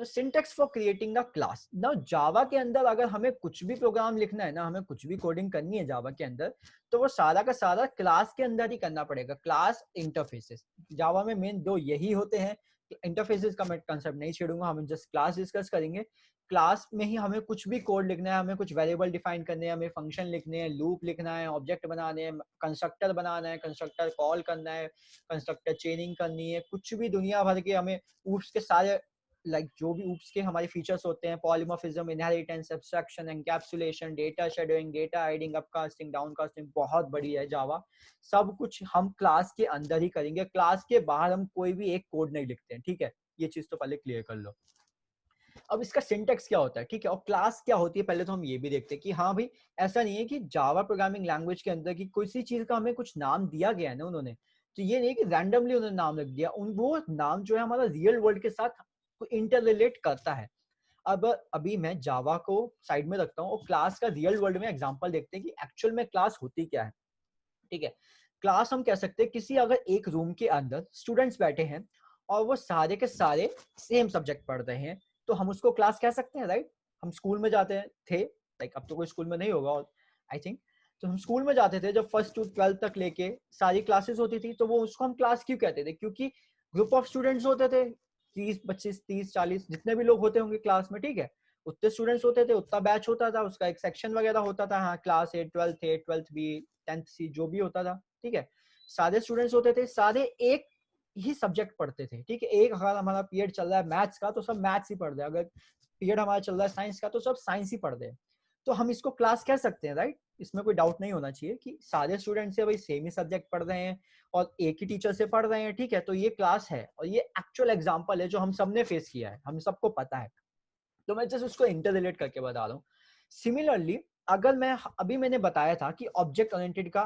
syntax for creating a class. Now Java के अंदर अगर हमें कुछ भी प्रोग्राम लिखना है ना, हमें कुछ भी कोडिंग करनी है जावा के अंदर, तो वो सारा का सारा क्लास के अंदर ही करना पड़ेगा। क्लास, इंटरफेसेस, जावा में मेन दो यही होते हैं। इंटरफेसेस का मैं कंसेप्ट नहीं छेड़ूंगा, हम जस्ट क्लास डिस्कस करेंगे। क्लास में ही हमें कुछ भी कोड लिखना है, हमें कुछ वेरिएबल डिफाइन करने हैं, हमें फंक्शन लिखने हैं, लूप लिखना है, ऑब्जेक्ट बनाने हैं, कंस्ट्रक्टर बनाना है, कंस्ट्रक्टर कॉल करना है, कंस्ट्रक्टर चेनिंग करनी है, कुछ भी दुनिया भर के हमें ऊप्स के सारे, जो भी ऊप्स के हमारे फीचर्स होते हैं, polymorphism, inheritance, abstraction, encapsulation, data shadowing, data hiding, upcasting, downcasting, बहुत बड़ी है जावा। सब कुछ हम क्लास के अंदर ही करेंगे, क्लास के बाहर हम कोई भी एक कोड नहीं लिखते हैं, ठीक है। ये चीज तो पहले क्लियर कर लो। अब इसका सिंटेक्स क्या होता है, ठीक है, और क्लास क्या होती है, पहले तो हम ये भी देखते हैं कि हाँ भाई, ऐसा नहीं है कि जावा प्रोग्रामिंग लैंग्वेज के अंदर की किसी चीज का हमें कुछ नाम दिया गया है ना उन्होंने, तो ये नहीं कि रैंडमली उन्होंने नाम रख दिया, उन वो नाम जो है हमारा रियल वर्ल्ड के साथ इंटर रिलेट करता है। अब अभी मैं जावा को साइड में रखता हूँ और क्लास का रियल वर्ल्ड में एग्जांपल देखते हैं कि एक्चुअल में क्लास होती क्या है, ठीक है। क्लास हम कह सकते हैं किसी अगर एक रूम के अंदर स्टूडेंट्स बैठे हैं और वो सारे के सारे सेम सब्जेक्ट पढ़ रहे हैं, तो हम उसको क्लास कह सकते हैं, राइट? हम स्कूल में जाते हैं थे, लाइक अब तो कोई स्कूल में नहीं होगा आई थिंक, तो हम स्कूल में जाते थे जब 1st to 12th तक लेके सारी क्लासेस होती थी, तो वो उसको हम क्लास क्यों कहते थे? क्योंकि ग्रुप ऑफ स्टूडेंट्स होते थे, 30 25 30 40 जितने भी लोग होते होंगे क्लास में, ठीक है, उतने स्टूडेंट्स होते थे, उतना बैच होता था, उसका एक सेक्शन वगैरह होता था, हाँ क्लास ए, 12th बी, 10th सी, जो भी होता था, ठीक है, सारे स्टूडेंट्स होते थे, सारे एक ही सब्जेक्ट पढ़ते थे, ठीक है, एक अगर हमारा पीरियड चल रहा है मैथ्स का तो सब मैथ्स ही पढ़ रहे हैं, अगर पीरियड हमारा चल रहा है साइंस का तो सब साइंस ही पढ़ रहे हैं, तो हम इसको क्लास कह सकते हैं, राइट? इसमें कोई डाउट नहीं होना चाहिए कि सारे स्टूडेंट्स से भाई सेम ही सब्जेक्ट पढ़ रहे हैं और एक ही टीचर से पढ़ रहे हैं, ठीक है, तो ये क्लास है और ये एक्चुअल एग्जांपल है जो हम सबने फेस किया है, हम सबको पता है, तो मैं जस्ट उसको इंटर रिलेट करके बता रहा हूँ। सिमिलरली अगर मैं अभी मैंने बताया था कि ऑब्जेक्ट ओरिएंटेड का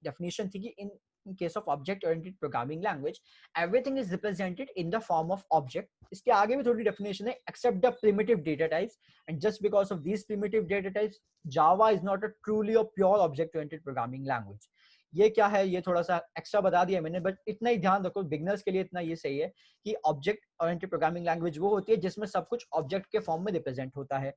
definition थी कि in case of object oriented programming language everything is represented in the form of object, इसके आगे भी थोड़ी definition है, except the primitive data types, and just because of these primitive data types Java is not a truly or pure object oriented programming language। ये क्या है, ये थोड़ा सा एक्स्ट्रा बता दिया मैंने, बट इतना ही ध्यान रखो बिगनर्स के लिए, इतना ये सही है कि ऑब्जेक्ट ओरिएंटेड प्रोग्रामिंग लैंग्वेज वो होती है जिसमें सब कुछ ऑब्जेक्ट के फॉर्म में रिप्रेजेंट होता है।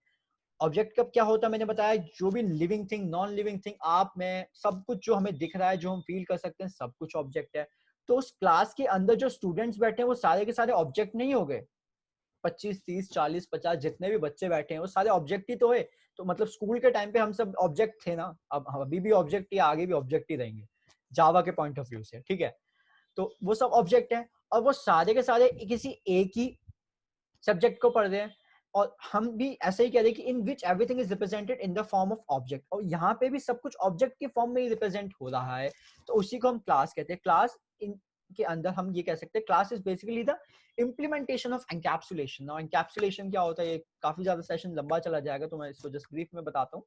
ऑब्जेक्ट कब क्या होता है मैंने बताया, जो भी living thing, non living thing, आप में सब कुछ जो हमें दिख रहा है, जो हम फील कर सकते हैं, सब कुछ ऑब्जेक्ट है। तो उस क्लास के अंदर जो स्टूडेंट्स बैठे हैं वो सारे के सारे ऑब्जेक्ट नहीं हो गए, 25 30 40 50 जितने भी बच्चे बैठे हैं वो सारे ऑब्जेक्ट ही तो है। तो मतलब स्कूल के टाइम पे हम सब ऑब्जेक्ट थे ना, अब अभी भी ऑब्जेक्ट ही, आगे भी ऑब्जेक्ट ही रहेंगे जावा के पॉइंट ऑफ व्यू से, ठीक है। तो वो सब ऑब्जेक्ट है और वो सारे के सारे किसी एक ही सब्जेक्ट को पढ़ रहे हैं, और हम भी ऐसे ही कह रहे हैं कि in which everything is represented in the form of object, और यहाँ पे भी सब कुछ ऑब्जेक्ट के फॉर्म में ही रिप्रेजेंट हो रहा है, तो उसी को हम क्लास कहते हैं। क्लास इन के अंदर हम ये कह सकते हैं class is basically the implementation of encapsulation. और एनकैप्सुलेशन क्या होता है, ये काफी ज्यादा सेशन लंबा चला जाएगा, तो मैं इसको जस्ट ब्रीफ में बताता हूँ।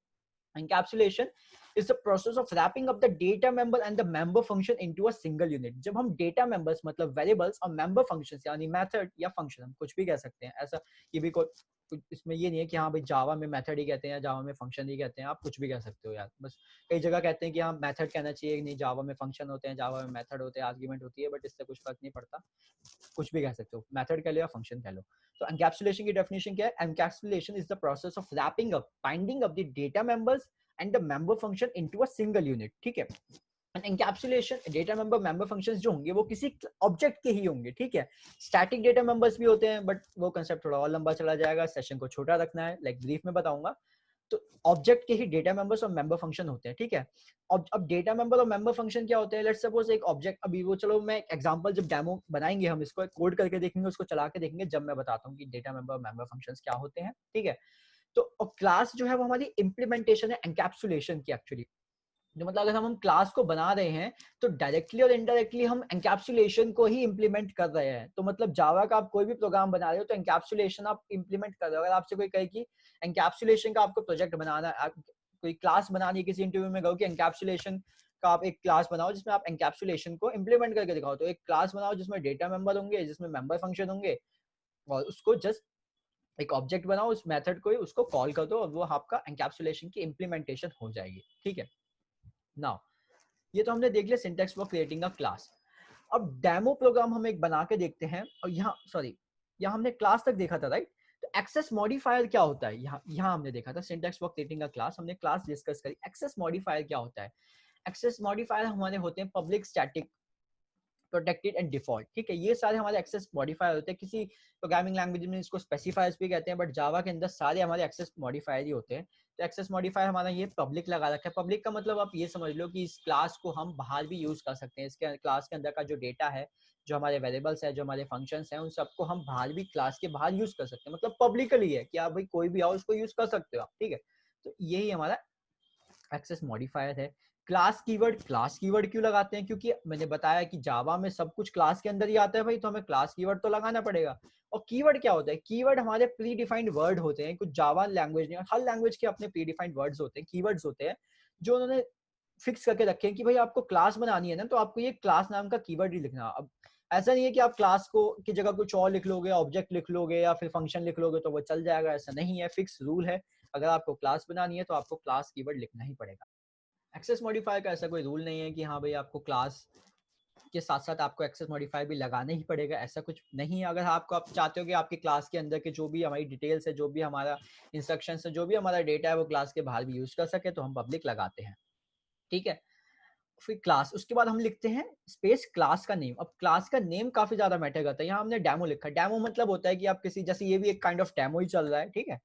Encapsulation is the process of wrapping up the data member and the member function into a single unit। जब हम data members मतलब variables और member functions यानी method या function, हम कुछ भी कह सकते हैं, ऐसा ये भी कुछ इसमें ये नहीं है कि हाँ भाई जावा में मेथड ही कहते हैं या जावा में फंक्शन ही कहते हैं, आप कुछ भी कह सकते हो यार, बस कई जगह कहते हैं कि हाँ मेथड कहना चाहिए, नहीं जावा में फंक्शन होते हैं, जावा में मेथड होते हैं, आर्ग्यूमेंट होती है, बट इससे कुछ फर्क नहीं पड़ता, कुछ भी कह सकते हो, मेथड कह लो या फंक्शन कह लो। तो एनकैप्सुलेशन की डेफिनेशन क्या है? Encapsulation is the process of wrapping up, binding up the data members and the member function into a single unit, ठीक है। एनकैप्सुलेशन डेटा मेंबर फंक्शंस जो होंगे वो किसी ऑब्जेक्ट के ही होंगे, ठीक है। स्टैटिक डेटा मेंबर्स भी होते हैं, बट वो कंसेप्ट थोड़ा और लंबा चला जाएगा, सेशन को छोटा रखना है, लाइक ब्रीफ में बताऊंगा। तो ऑब्जेक्ट के ही डेटा मेंबर्स और मेंबर फंक्शन होते हैं, ठीक है। अब डेटा मेंबर और मेंबर फंक्शन क्या होते हैं? लेट्स सपोज एक ऑब्जेक्ट, अभी वो चलो मैं एग्जांपल जब डेमो बनाएंगे हम इसको कोड करके देखेंगे, उसको चला के देखेंगे, जब मैं बताता हूँ कि डेटा मेंबर और मेंबर फंक्शंस क्या होते हैं, ठीक है। तो क्लास जो है वो हमारी इंप्लीमेंटेशन है एनकैप्सुलेशन की एक्चुअली। जो मतलब अगर हम क्लास को बना रहे हैं तो डायरेक्टली और इनडायरेक्टली हम एनकैप्सुलेशन को ही इंप्लीमेंट कर रहे हैं। तो मतलब जावा का आप कोई भी प्रोग्राम बना रहे हो तो एनकैप्सुलेशन आप इंप्लीमेंट कर रहे हो। अगर आपसे कोई कहे कि एनकैप्सुलेशन का आपको प्रोजेक्ट बनाना है, कोई क्लास बनानी है, किसी इंटरव्यू में कहो कि एनकैप्सुलेशन का आप एक क्लास बनाओ जिसमें आप एनकैप्सुलेशन को इंप्लीमेंट करके दिखाओ, तो एक क्लास बनाओ जिसमें डेटा मेंबर होंगे, जिसमें मेंबर फंक्शन होंगे, और उसको जस्ट एक ऑब्जेक्ट बनाओ, उस मेथड को ही उसको कॉल कर दो और वो आपका एनकैप्सुलेशन की इंप्लीमेंटेशन हो जाएगी, ठीक है। नाउ ये तो हमने देख लिया syntax for creating a class. अब डेमो प्रोग्राम हम एक बना के देखते हैं, और यहाँ हमने क्लास तक देखा था, राइट। तो एक्सेस मॉडिफायर क्या होता है? यहाँ हमने देखा था syntax for creating a class, हमने क्लास डिस्कस करी। एक्सेस मॉडिफायर क्या होता है? एक्सेस मॉडिफायर हमारे होते हैं public, static, protected and default, ठीक है। ये सारे हमारे एक्सेस मॉडिफायर होते हैं। किसी प्रोग्रामिंग लैंग्वेज में इसको स्पेसिफायर्स भी कहते हैं, बट जावा के अंदर सारे हमारे एक्सेस मॉडिफायर ही होते हैं। तो एक्सेस मॉडिफायर हमारा ये पब्लिक लगा रखा है। पब्लिक का मतलब आप ये समझ लो कि इस क्लास को हम बाहर भी यूज कर सकते हैं। इसके क्लास के अंदर का जो डेटा है, जो हमारे वेरिएबल्स है, जो हमारे फंक्शंस हैं, उन सबको हम बाहर भी, क्लास के बाहर यूज कर सकते हैं। मतलब पब्लिकली है कि आप भाई कोई भी आओ उसको यूज कर सकते हो आप, ठीक है। तो यही हमारा एक्सेस मॉडिफायर है। क्लास कीवर्ड क्यों लगाते हैं? क्योंकि मैंने बताया कि जावा में सब कुछ क्लास के अंदर ही आता है भाई, तो हमें क्लास कीवर्ड तो लगाना पड़ेगा। और कीवर्ड क्या होता है? कीवर्ड हमारे प्री डिफाइंड वर्ड होते हैं। कुछ जावा लैंग्वेज नहीं, हर लैंग्वेज के अपने प्री डिफाइंड वर्ड्स होते हैं, कीवर्ड्स होते हैं, जो उन्होंने फिक्स करके रखे हैं कि भाई आपको क्लास बनानी है ना, तो आपको ये क्लास नाम का कीवर्ड ही लिखना। अब ऐसा नहीं है कि आप क्लास को की जगह कुछ और लिख लोगे, ऑब्जेक्ट लिख लोगे या फिर फंक्शन लिख लोगे तो वो चल जाएगा, ऐसा नहीं है, फिक्स रूल है। अगर आपको क्लास बनानी है तो आपको क्लास कीवर्ड लिखना ही पड़ेगा। एक्सेस मॉडिफायर का ऐसा कोई रूल नहीं है कि हाँ भाई आपको क्लास के साथ साथ आपको एक्सेस मॉडिफायर भी लगाना ही पड़ेगा, ऐसा कुछ नहीं है। अगर आपको आप चाहते हो कि आपकी क्लास के अंदर के जो भी हमारी डिटेल्स है, जो भी हमारा इंस्ट्रक्शंस है, जो भी हमारा डेटा है वो क्लास के बाहर भी यूज कर सके तो हम पब्लिक लगाते हैं, ठीक है। फिर क्लास, उसके बाद हम लिखते हैं स्पेस क्लास का नेम। अब क्लास का नेम काफी ज्यादा मैटर करता है। यहाँ हमने डेमो लिखा। डेमो मतलब होता है कि आप किसी, जैसे ये भी एक काइंड ऑफ डेमो ही चल रहा है, ठीक है।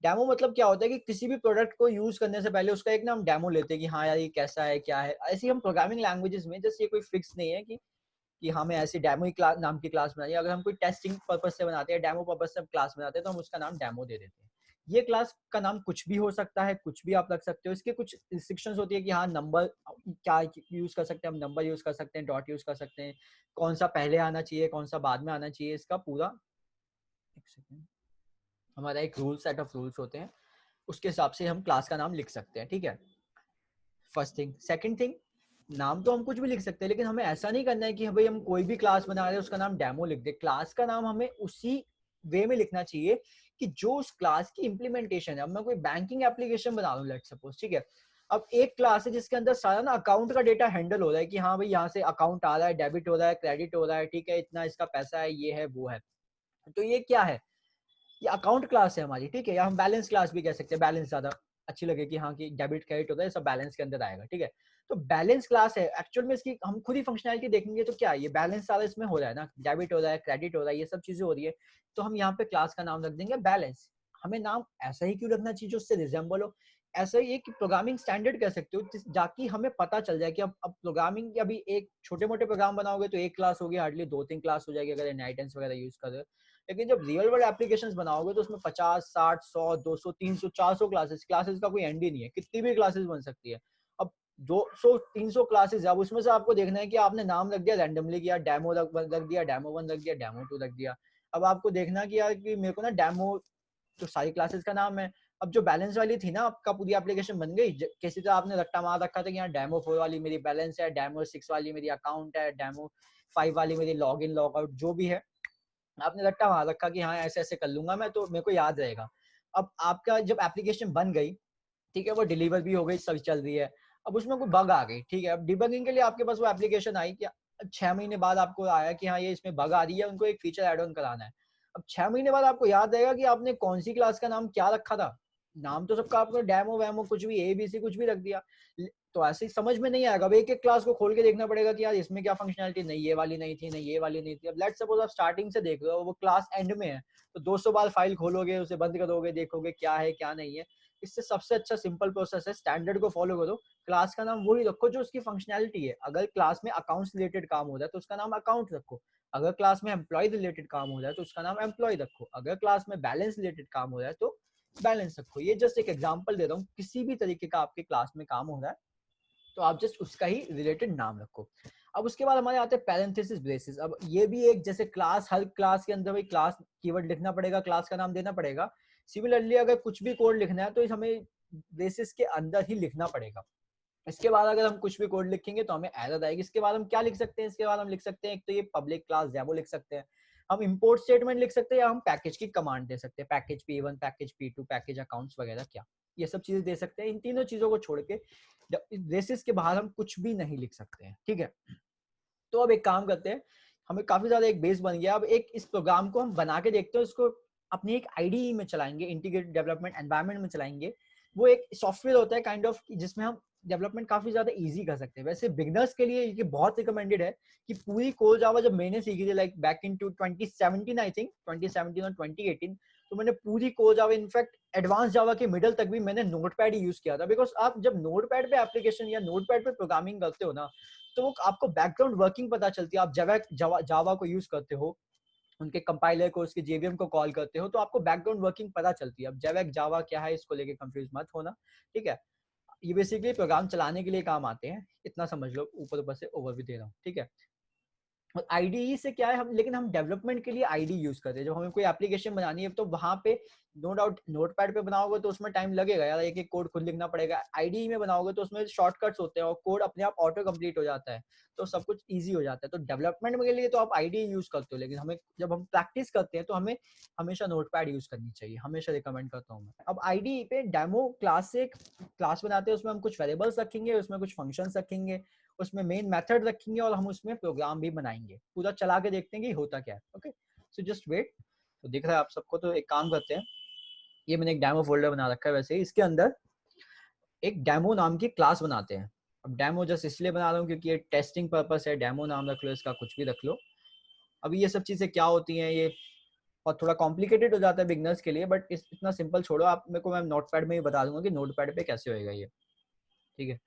डेमो मतलब क्या होता है कि किसी भी प्रोडक्ट को यूज करने से पहले उसका एक ना हम डेमो लेते हैं कि हाँ यार ये कैसा है, क्या है। ऐसे ही हम प्रोग्रामिंग लैंग्वेजेस में, जैसे ये कोई फिक्स नहीं है कि हमें ऐसी डेमो ही क्लास नाम की क्लास बनाई है। अगर हम कोई टेस्टिंग पर्पस से बनाते हैं, डेमो पर्पस से क्लास बनाते हैं, तो हम उसका नाम डेमो दे देते हैं। ये क्लास का नाम कुछ भी हो सकता है, कुछ भी आप रख सकते हो। इसके कुछ रिस्ट्रिक्शंस होती है कि हाँ नंबर क्या यूज कर सकते हैं, हम नंबर यूज कर सकते हैं, डॉट यूज कर सकते हैं, कौन सा पहले आना चाहिए, कौन सा बाद में आना चाहिए, इसका पूरा एक सेकेंड हमारा एक रूल, सेट ऑफ रूल्स होते हैं, उसके हिसाब से हम क्लास का नाम लिख सकते हैं, ठीक है। First thing. सेकंड थिंग, नाम तो हम कुछ भी लिख सकते हैं, लेकिन हमें ऐसा नहीं करना है कि भाई हम कोई भी क्लास बना रहे हैं उसका नाम डेमो लिख दे। क्लास का नाम हमें उसी वे में लिखना चाहिए कि जो उस क्लास की इंप्लीमेंटेशन है। अब मैं कोई बैंकिंग एप्लीकेशन बना रहा हूँ लेट्स सपोज, ठीक है। अब एक क्लास है जिसके अंदर सारा ना अकाउंट का डेटा हैंडल हो रहा है कि हाँ भाई यहाँ से अकाउंट आ रहा है, डेबिट हो रहा है, क्रेडिट हो रहा है, ठीक है, इतना इसका पैसा है, ये है वो है। तो ये क्या है, ये अकाउंट क्लास है हमारी, ठीक है। या हम बैलेंस क्लास भी कह सकते हैं, बैलेंस ज्यादा अच्छी लगे कि हाँ कि डेबिट क्रेडिट होता है, सब बैलेंस के अंदर आएगा, ठीक है। तो बैलेंस क्लास है एक्चुअल में। इसकी हम खुद ही फंक्शनैलिटी देखेंगे तो क्या है, ये बैलेंस सारा इसमें हो रहा है ना, डेबिट हो रहा है, क्रेडिट हो रहा है, ये सब चीजें हो रही है। तो हम यहाँ पे क्लास का नाम रख देंगे बैलेंस। हमें नाम ऐसा ही क्यों रखना चाहिए जो उससे रिजेंबल हो। ऐसा ही एक प्रोग्रामिंग स्टैंडर्ड कह सकते हो, जाकि हमें पता चल जाए कि अब प्रोग्रामिंग अभी एक छोटे मोटे प्रोग्राम बनाओगे तो एक क्लास होगी, हार्डली 2-3 क्लास हो जाएगी अगर इनहेरिटेंस वगैरह यूज कर रहे हो। लेकिन जब रियल वर्ल्ड एप्लीकेशंस बनाओगे तो उसमें 50, 60, 100, 200, 300, 400 क्लासेस, क्लासेस का कोई एंड ही नहीं है, कितनी भी क्लासेस बन सकती है। अब 200, 300 क्लासेस, अब उसमें से आपको देखना है कि आपने नाम रख दिया रैंडमली, कि यार डेमो रख दिया, डेमो 1 रख दिया, डेमो 2 रख दिया। अब आपको देखना कि यार कि मेरे को ना डेमो, तो सारी क्लासेस का नाम है। अब जो बैलेंस वाली थी ना, आपका पूरी एप्लीकेशन बन गई, किसी तरह आपने रट्टा मार रखा था कि यहाँ डेमो 4 वाली मेरी बैलेंस है, डेमो 6 वाली मेरी अकाउंट है, डेमो 5 वाली मेरी लॉग इन लॉग आउट, जो भी है आपने रट्टा मार रखा कि हाँ ऐसे ऐसे कर लूंगा मैं, तो मेरे को याद रहेगा। अब आपका जब एप्लीकेशन बन गई, ठीक है, वो डिलीवर भी हो गई, सब चल रही है। अब उसमें कोई बग आ गई, ठीक है। अब डिबगिंग के लिए आपके पास वो एप्लीकेशन आई कि 6 महीने बाद आपको आया कि हाँ ये इसमें बग आ रही है, उनको एक फीचर ऐड ऑन कराना है। अब 6 महीने बाद आपको याद रहेगा कि आपने कौन सी क्लास का नाम क्या रखा था। नाम तो सबका आपको डेमो वैमो कुछ भी ABC कुछ भी रख दिया, तो ऐसे ही समझ में नहीं आएगा। अब एक एक क्लास को खोल के देखना पड़ेगा कि यार इसमें क्या फंक्शनैलिटी, नहीं ये वाली नहीं थी, नहीं ये वाली नहीं थी। अब लेट्स सपोज आप स्टार्टिंग से देख रहे हो, वो क्लास एंड में है, तो 200 बार फाइल खोलोगे, उसे बंद करोगे, देखोगे क्या है क्या नहीं है। इससे सबसे अच्छा सिंपल प्रोसेस है, स्टैंडर्ड को फॉलो करो। क्लास का नाम वही रखो जो उसकी फंक्शनैलिटी है। अगर क्लास में अकाउंट्स रिलेटेड काम हो रहा है तो उसका नाम अकाउंट रखो। अगर क्लास में एम्प्लॉय रिलेटेड काम हो रहा है तो उसका नाम एम्प्लॉय रखो। अगर क्लास में बैलेंस रिलेटेड काम हो रहा है तो बैलेंस रखो। ये जस्ट एक एग्जांपल दे रहा हूँ, किसी भी तरीके का आपके क्लास में काम हो रहा है तो आप जस्ट उसका ही रिलेटेड नाम रखो। अब उसके बाद हमारे आते हैं पैरेंथेसिस ब्रेसेस। अब ये भी एक, जैसे क्लास, हर क्लास के अंदर भाई क्लास कीवर्ड लिखना पड़ेगा, क्लास का नाम देना पड़ेगा। सिमिलरली अगर कुछ भी कोड लिखना है तो हमें ब्रेसेस के अंदर ही लिखना पड़ेगा। इसके बाद अगर हम कुछ भी कोड लिखेंगे तो हमें एरर आएगी। इसके बाद हम क्या लिख सकते हैं, इसके बाद हम लिख सकते हैं एक तो ये पब्लिक क्लास डेमो लिख सकते हैं, हम इंपोर्ट स्टेटमेंट लिख सकते हैं, या हम पैकेज की कमांड दे सकते हैं, package P1, package P2, package accounts वगैरह, क्या ये सब चीजें दे सकते हैं। इन तीनों चीजों को छोड़ के बेसिस के बाहर हम कुछ भी नहीं लिख सकते हैं, ठीक है। तो अब एक काम करते हैं, हमें काफी ज्यादा एक बेस बन गया। अब एक इस प्रोग्राम को हम बना के देखते हैं, इसको अपनी एक आईडीई में चलाएंगे, इंटीग्रेटेड डेवलपमेंट एनवायरनमेंट में चलाएंगे। वो एक सॉफ्टवेयर होता है काइंड ऑफ, जिसमें हम डेवलपमेंट काफी ज्यादा इजी कर सकते हैं। वैसे बिगनर्स के लिए ये बहुत रिकमेंडेड है कि पूरी कोर जावा जब मैंने सीखी थी, like back in to 2017 I think, 2017 और 2018, तो मैंने पूरी core Java, in fact advance Java के मिडल तक भी मैंने नोटपैड ही यूज किया था। बिकॉज आप जब नोटपैड पे एप्लीकेशन या नोटपैड पे प्रोग्रामिंग करते हो ना, तो वो आपको बैकग्राउंड वर्किंग पता चलती है। आप जावा को यूज करते हो, उनके कंपाइलर को, उसके जेवीएम को कॉल करते हो, तो आपको बैकग्राउंड वर्किंग पता चलती है। अब जावा क्या है इसको लेके कंफ्यूज मत होना, ठीक है। ये बेसिकली प्रोग्राम चलाने के लिए काम आते हैं, इतना समझ लो, ऊपर ऊपर से ओवरव्यू दे रहा हूँ, ठीक है। और आईडीई से क्या है, हम लेकिन हम डेवलपमेंट के लिए आईडी यूज करते हैं। जब हमें कोई एप्लीकेशन बनानी है तो वहां पे नो डाउट नोटपैड पे बनाओगे तो उसमें टाइम लगेगा यार, एक एक कोड खुद लिखना पड़ेगा। आईडीई में बनाओगे तो उसमें शॉर्टकट्स होते हैं और कोड अपने आप ऑटो कंप्लीट हो जाता है, तो सब कुछ ईजी हो जाता है। तो डेवलपमेंट के लिए तो आप आईडीई यूज करते हो, लेकिन हमें जब हम प्रैक्टिस करते हैं तो हमें हमेशा नोटपैड यूज करनी चाहिए, हमेशा रिकमेंड करता हूँ मैं। अब आईडीई पे डेमो क्लास से एक क्लास बनाते हैं, उसमें हम कुछ वेरिएबल्स रखेंगे, उसमें कुछ फंक्शंस रखेंगे, उसमें मेन मेथड रखेंगे और हम उसमें प्रोग्राम भी बनाएंगे। पूरा चला के देखते हैं कि होता क्या है। Okay, so just wait. तो दिख रहा है आप सबको, तो एक काम करते हैं, ये मैंने एक डेमो फोल्डर बना रखा है वैसे ही, इसके अंदर एक डेमो नाम की क्लास बनाते हैं। अब डेमो जस्ट इसलिए बना रहा हूँ क्योंकि ये टेस्टिंग पर्पस है, डेमो नाम रख लो इसका, कुछ भी रख लो। अभी ये सब चीजें क्या होती हैं ये और थोड़ा कॉम्प्लिकेटेड हो जाता है बिगनर्स के लिए, बट इतना सिंपल छोड़ो आप, मेरे को मैं नोटपैड में ही बता दूंगा कि नोटपैड पे कैसे होएगा ये। ठीक है,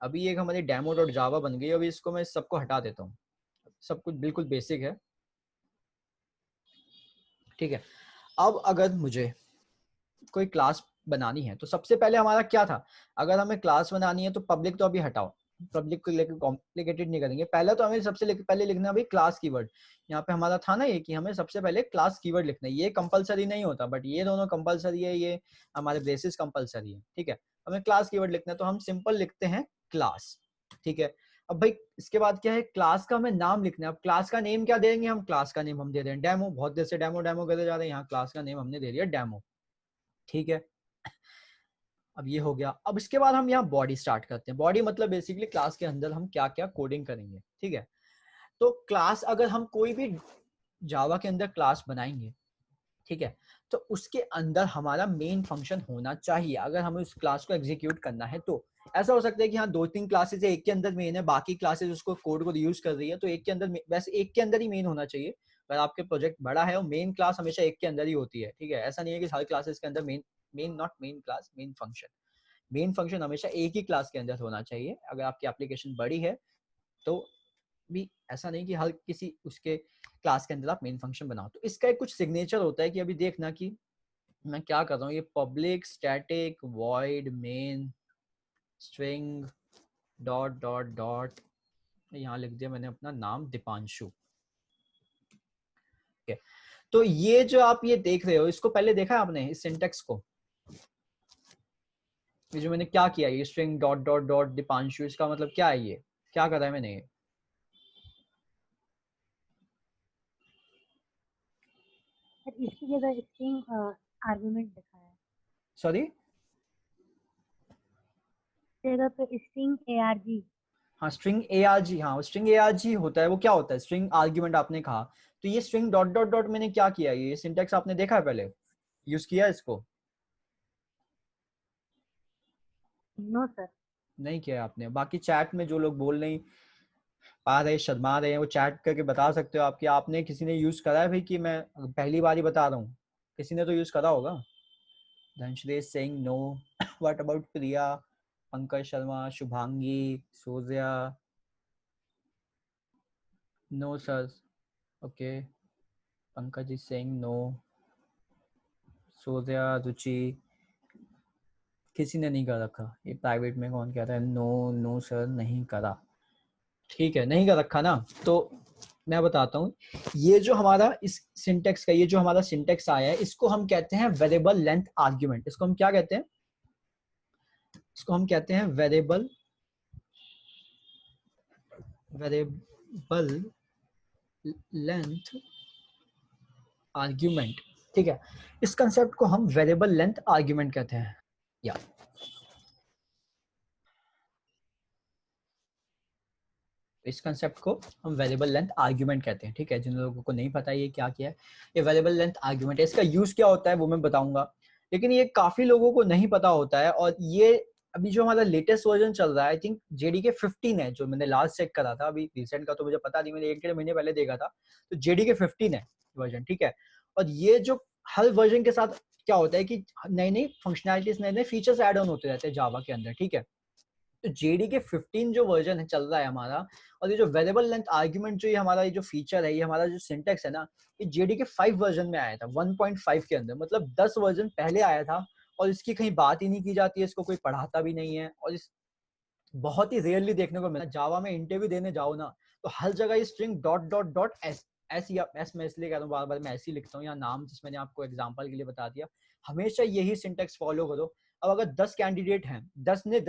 अभी एक हमारी डेमो डॉट जावा बन गई। अभी इसको मैं सबको हटा देता हूँ, सब कुछ बिल्कुल बेसिक है। ठीक है, अब अगर मुझे कोई क्लास बनानी है तो सबसे पहले हमारा क्या था, अगर हमें क्लास बनानी है तो पब्लिक तो अभी हटाओ, पब्लिक को लेकर कॉम्प्लिकेटेड नहीं करेंगे। पहले तो हमें सबसे पहले लिखना भी क्लास कीवर्ड। यहाँ पे हमारा था ना ये कि हमें सबसे पहले क्लास कीवर्ड लिखना है। ये कंपलसरी नहीं होता, बट ये दोनों कंपलसरी है, ये हमारे बेसिस कंपलसरी है। ठीक है, हमें क्लास कीवर्ड लिखना है तो हम सिंपल लिखते हैं क्लास। ठीक है, अब भाई इसके बाद क्या है, क्लास का हमें नाम लिखना है। अब क्लास का नेम क्या देंगे हम, क्लास का नेम हम दे दें डेमो। बहुत देर से डेमो डेमो करते जा रहे हैं, यहाँ क्लास का नेम हमने दे दिया डेमो। ठीक है, अब ये हो गया। अब इसके बाद हम यहाँ बॉडी स्टार्ट करते हैं। बॉडी मतलब बेसिकली क्लास के अंदर हम क्या क्या कोडिंग करेंगे। ठीक है, तो क्लास अगर हम कोई भी जावा के अंदर क्लास बनाएंगे, ठीक है, तो उसके अंदर हमारा मेन फंक्शन होना चाहिए। अगर हमें उस क्लास को एग्जीक्यूट करना है तो ऐसा हो सकता है कि हाँ दो तीन क्लासेस है, एक के अंदर मेन है, बाकी क्लासेस उसको कोड को यूज कर रही है, तो एक के अंदर वैसे एक के अंदर ही मेन होना चाहिए। अगर आपके प्रोजेक्ट बड़ा है और मेन क्लास हमेशा एक के अंदर ही होती है। ठीक है, ऐसा नहीं है कि हर क्लासेस के अंदर main main not main class, main function, main function हमेशा एक ही क्लास के अंदर होना चाहिए। अगर आपकी एप्लीकेशन बड़ी है तो भी ऐसा नहीं कि हर किसी उसके क्लास के अंदर आप मेन फंक्शन बनाओ। तो इसका एक कुछ सिग्नेचर होता है कि अभी देखना कि मैं क्या कर रहा हूँ, ये public static void main string dot dot dot, यहाँ लिख दिया मैंने अपना नाम दीपांशु। okay. तो ये जो आप ये देख रहे हो, इसको पहले देखा है आपने इस सिंटेक्स को, ये जो मैंने क्या किया, ये string dot dot dot Deepanshu, इसका मतलब क्या है, ये क्या करा है मैंने, सर इसकी जगह स्ट्रिंग आर्गुमेंट दिखाया है, सॉरी जगह पे स्ट्रिंग arg। हाँ स्ट्रिंग arg, हाँ स्ट्रिंग arg होता है। वो क्या होता है, स्ट्रिंग आर्ग्यूमेंट आपने कहा, तो ये स्ट्रिंग डॉट डॉट डॉट मैंने क्या किया, ये सिंटेक्स आपने देखा है पहले, यूज किया है इसको, नो सर। नहीं किया है आपने। बाकी चैट में जो लोग बोल नहीं पा रहे, शर्मा रहे हैं, वो चैट करके बता सकते हो आपकी, आपने किसी ने यूज करा है भाई, कि मैं पहली बार ही बता रहा हूँ, किसी ने तो यूज करा होगा। Dhanashree Singh no, what about Priya, Pankaj Sharma, Shubhangi, Sojiya, no sir, okay, Pankaj Singh no, Sojiya, Ruchi, किसी ने नहीं कर रखा। ये प्राइवेट में कौन कहता है नो नो सर नहीं करा, ठीक है नहीं कर रखा ना, तो मैं बताता हूँ। ये जो हमारा इस सिंटेक्स का, ये जो हमारा सिंटेक्स आया है, इसको हम कहते हैं वेरिएबल लेंथ आर्ग्यूमेंट। इसको हम क्या कहते हैं, इसको हम कहते हैं वेरिएबल लेंथ आर्ग्यूमेंट। ठीक है, इस कंसेप्ट को हम वेरिएबल लेंथ आर्ग्यूमेंट कहते हैं। या इस कंसेप्ट को हम वेरिएबल लेंथ आर्ग्यूमेंट कहते हैं। ठीक है, जिन लोगों को नहीं पता ये क्या किया है, ये वेरिएबल लेंथ आर्ग्यूमेंट है। इसका यूज क्या होता है वो मैं बताऊंगा, लेकिन ये काफी लोगों को नहीं पता होता है। और ये अभी जो हमारा लेटेस्ट वर्जन चल रहा है, आई थिंक जेडीके 15 है, जो मैंने लास्ट चेक करा था, अभी रिसेंट का तो मुझे पता नहीं, मैंने 1 डेढ़ महीने पहले देखा था, तो जेडीके 15 है वर्जन। ठीक है, और ये जो हर वर्जन के साथ क्या होता है कि नई नई फंक्शनैलिटीज, नए नए फीचर्स ऐड ऑन होते रहते हैं जावा के अंदर। ठीक है, तो जेडीके 15 जो वर्जन है चल रहा है हमारा, और ये जो वेरिएबल लेंथ आर्ग्यूमेंट जो ये हमारा ये जो फीचर है, ये हमारा जो सिंटेक्स है ना, ये जेडीके 5 वर्जन में आया था, 1.5 के अंदर, मतलब 10 वर्जन पहले आया था। और इसकी कहीं बात ही नहीं की जाती है, इसको कोई पढ़ाता भी नहीं है, और इस बहुत ही रेयरली देखने को मिला। जावा में इंटरव्यू देने जाओ ना, तो हर जगह ये string dot dot dot S S या एस मैं इसलिए कह रहा हूँ बार बार, मैं ऐसे ही लिखता हूँ, या नाम जिस मैंने आपको एग्जांपल के लिए बता दिया, हमेशा यही सिंटेक्स फॉलो करो। अब अगर 10 कैंडिडेट हैं, 10 के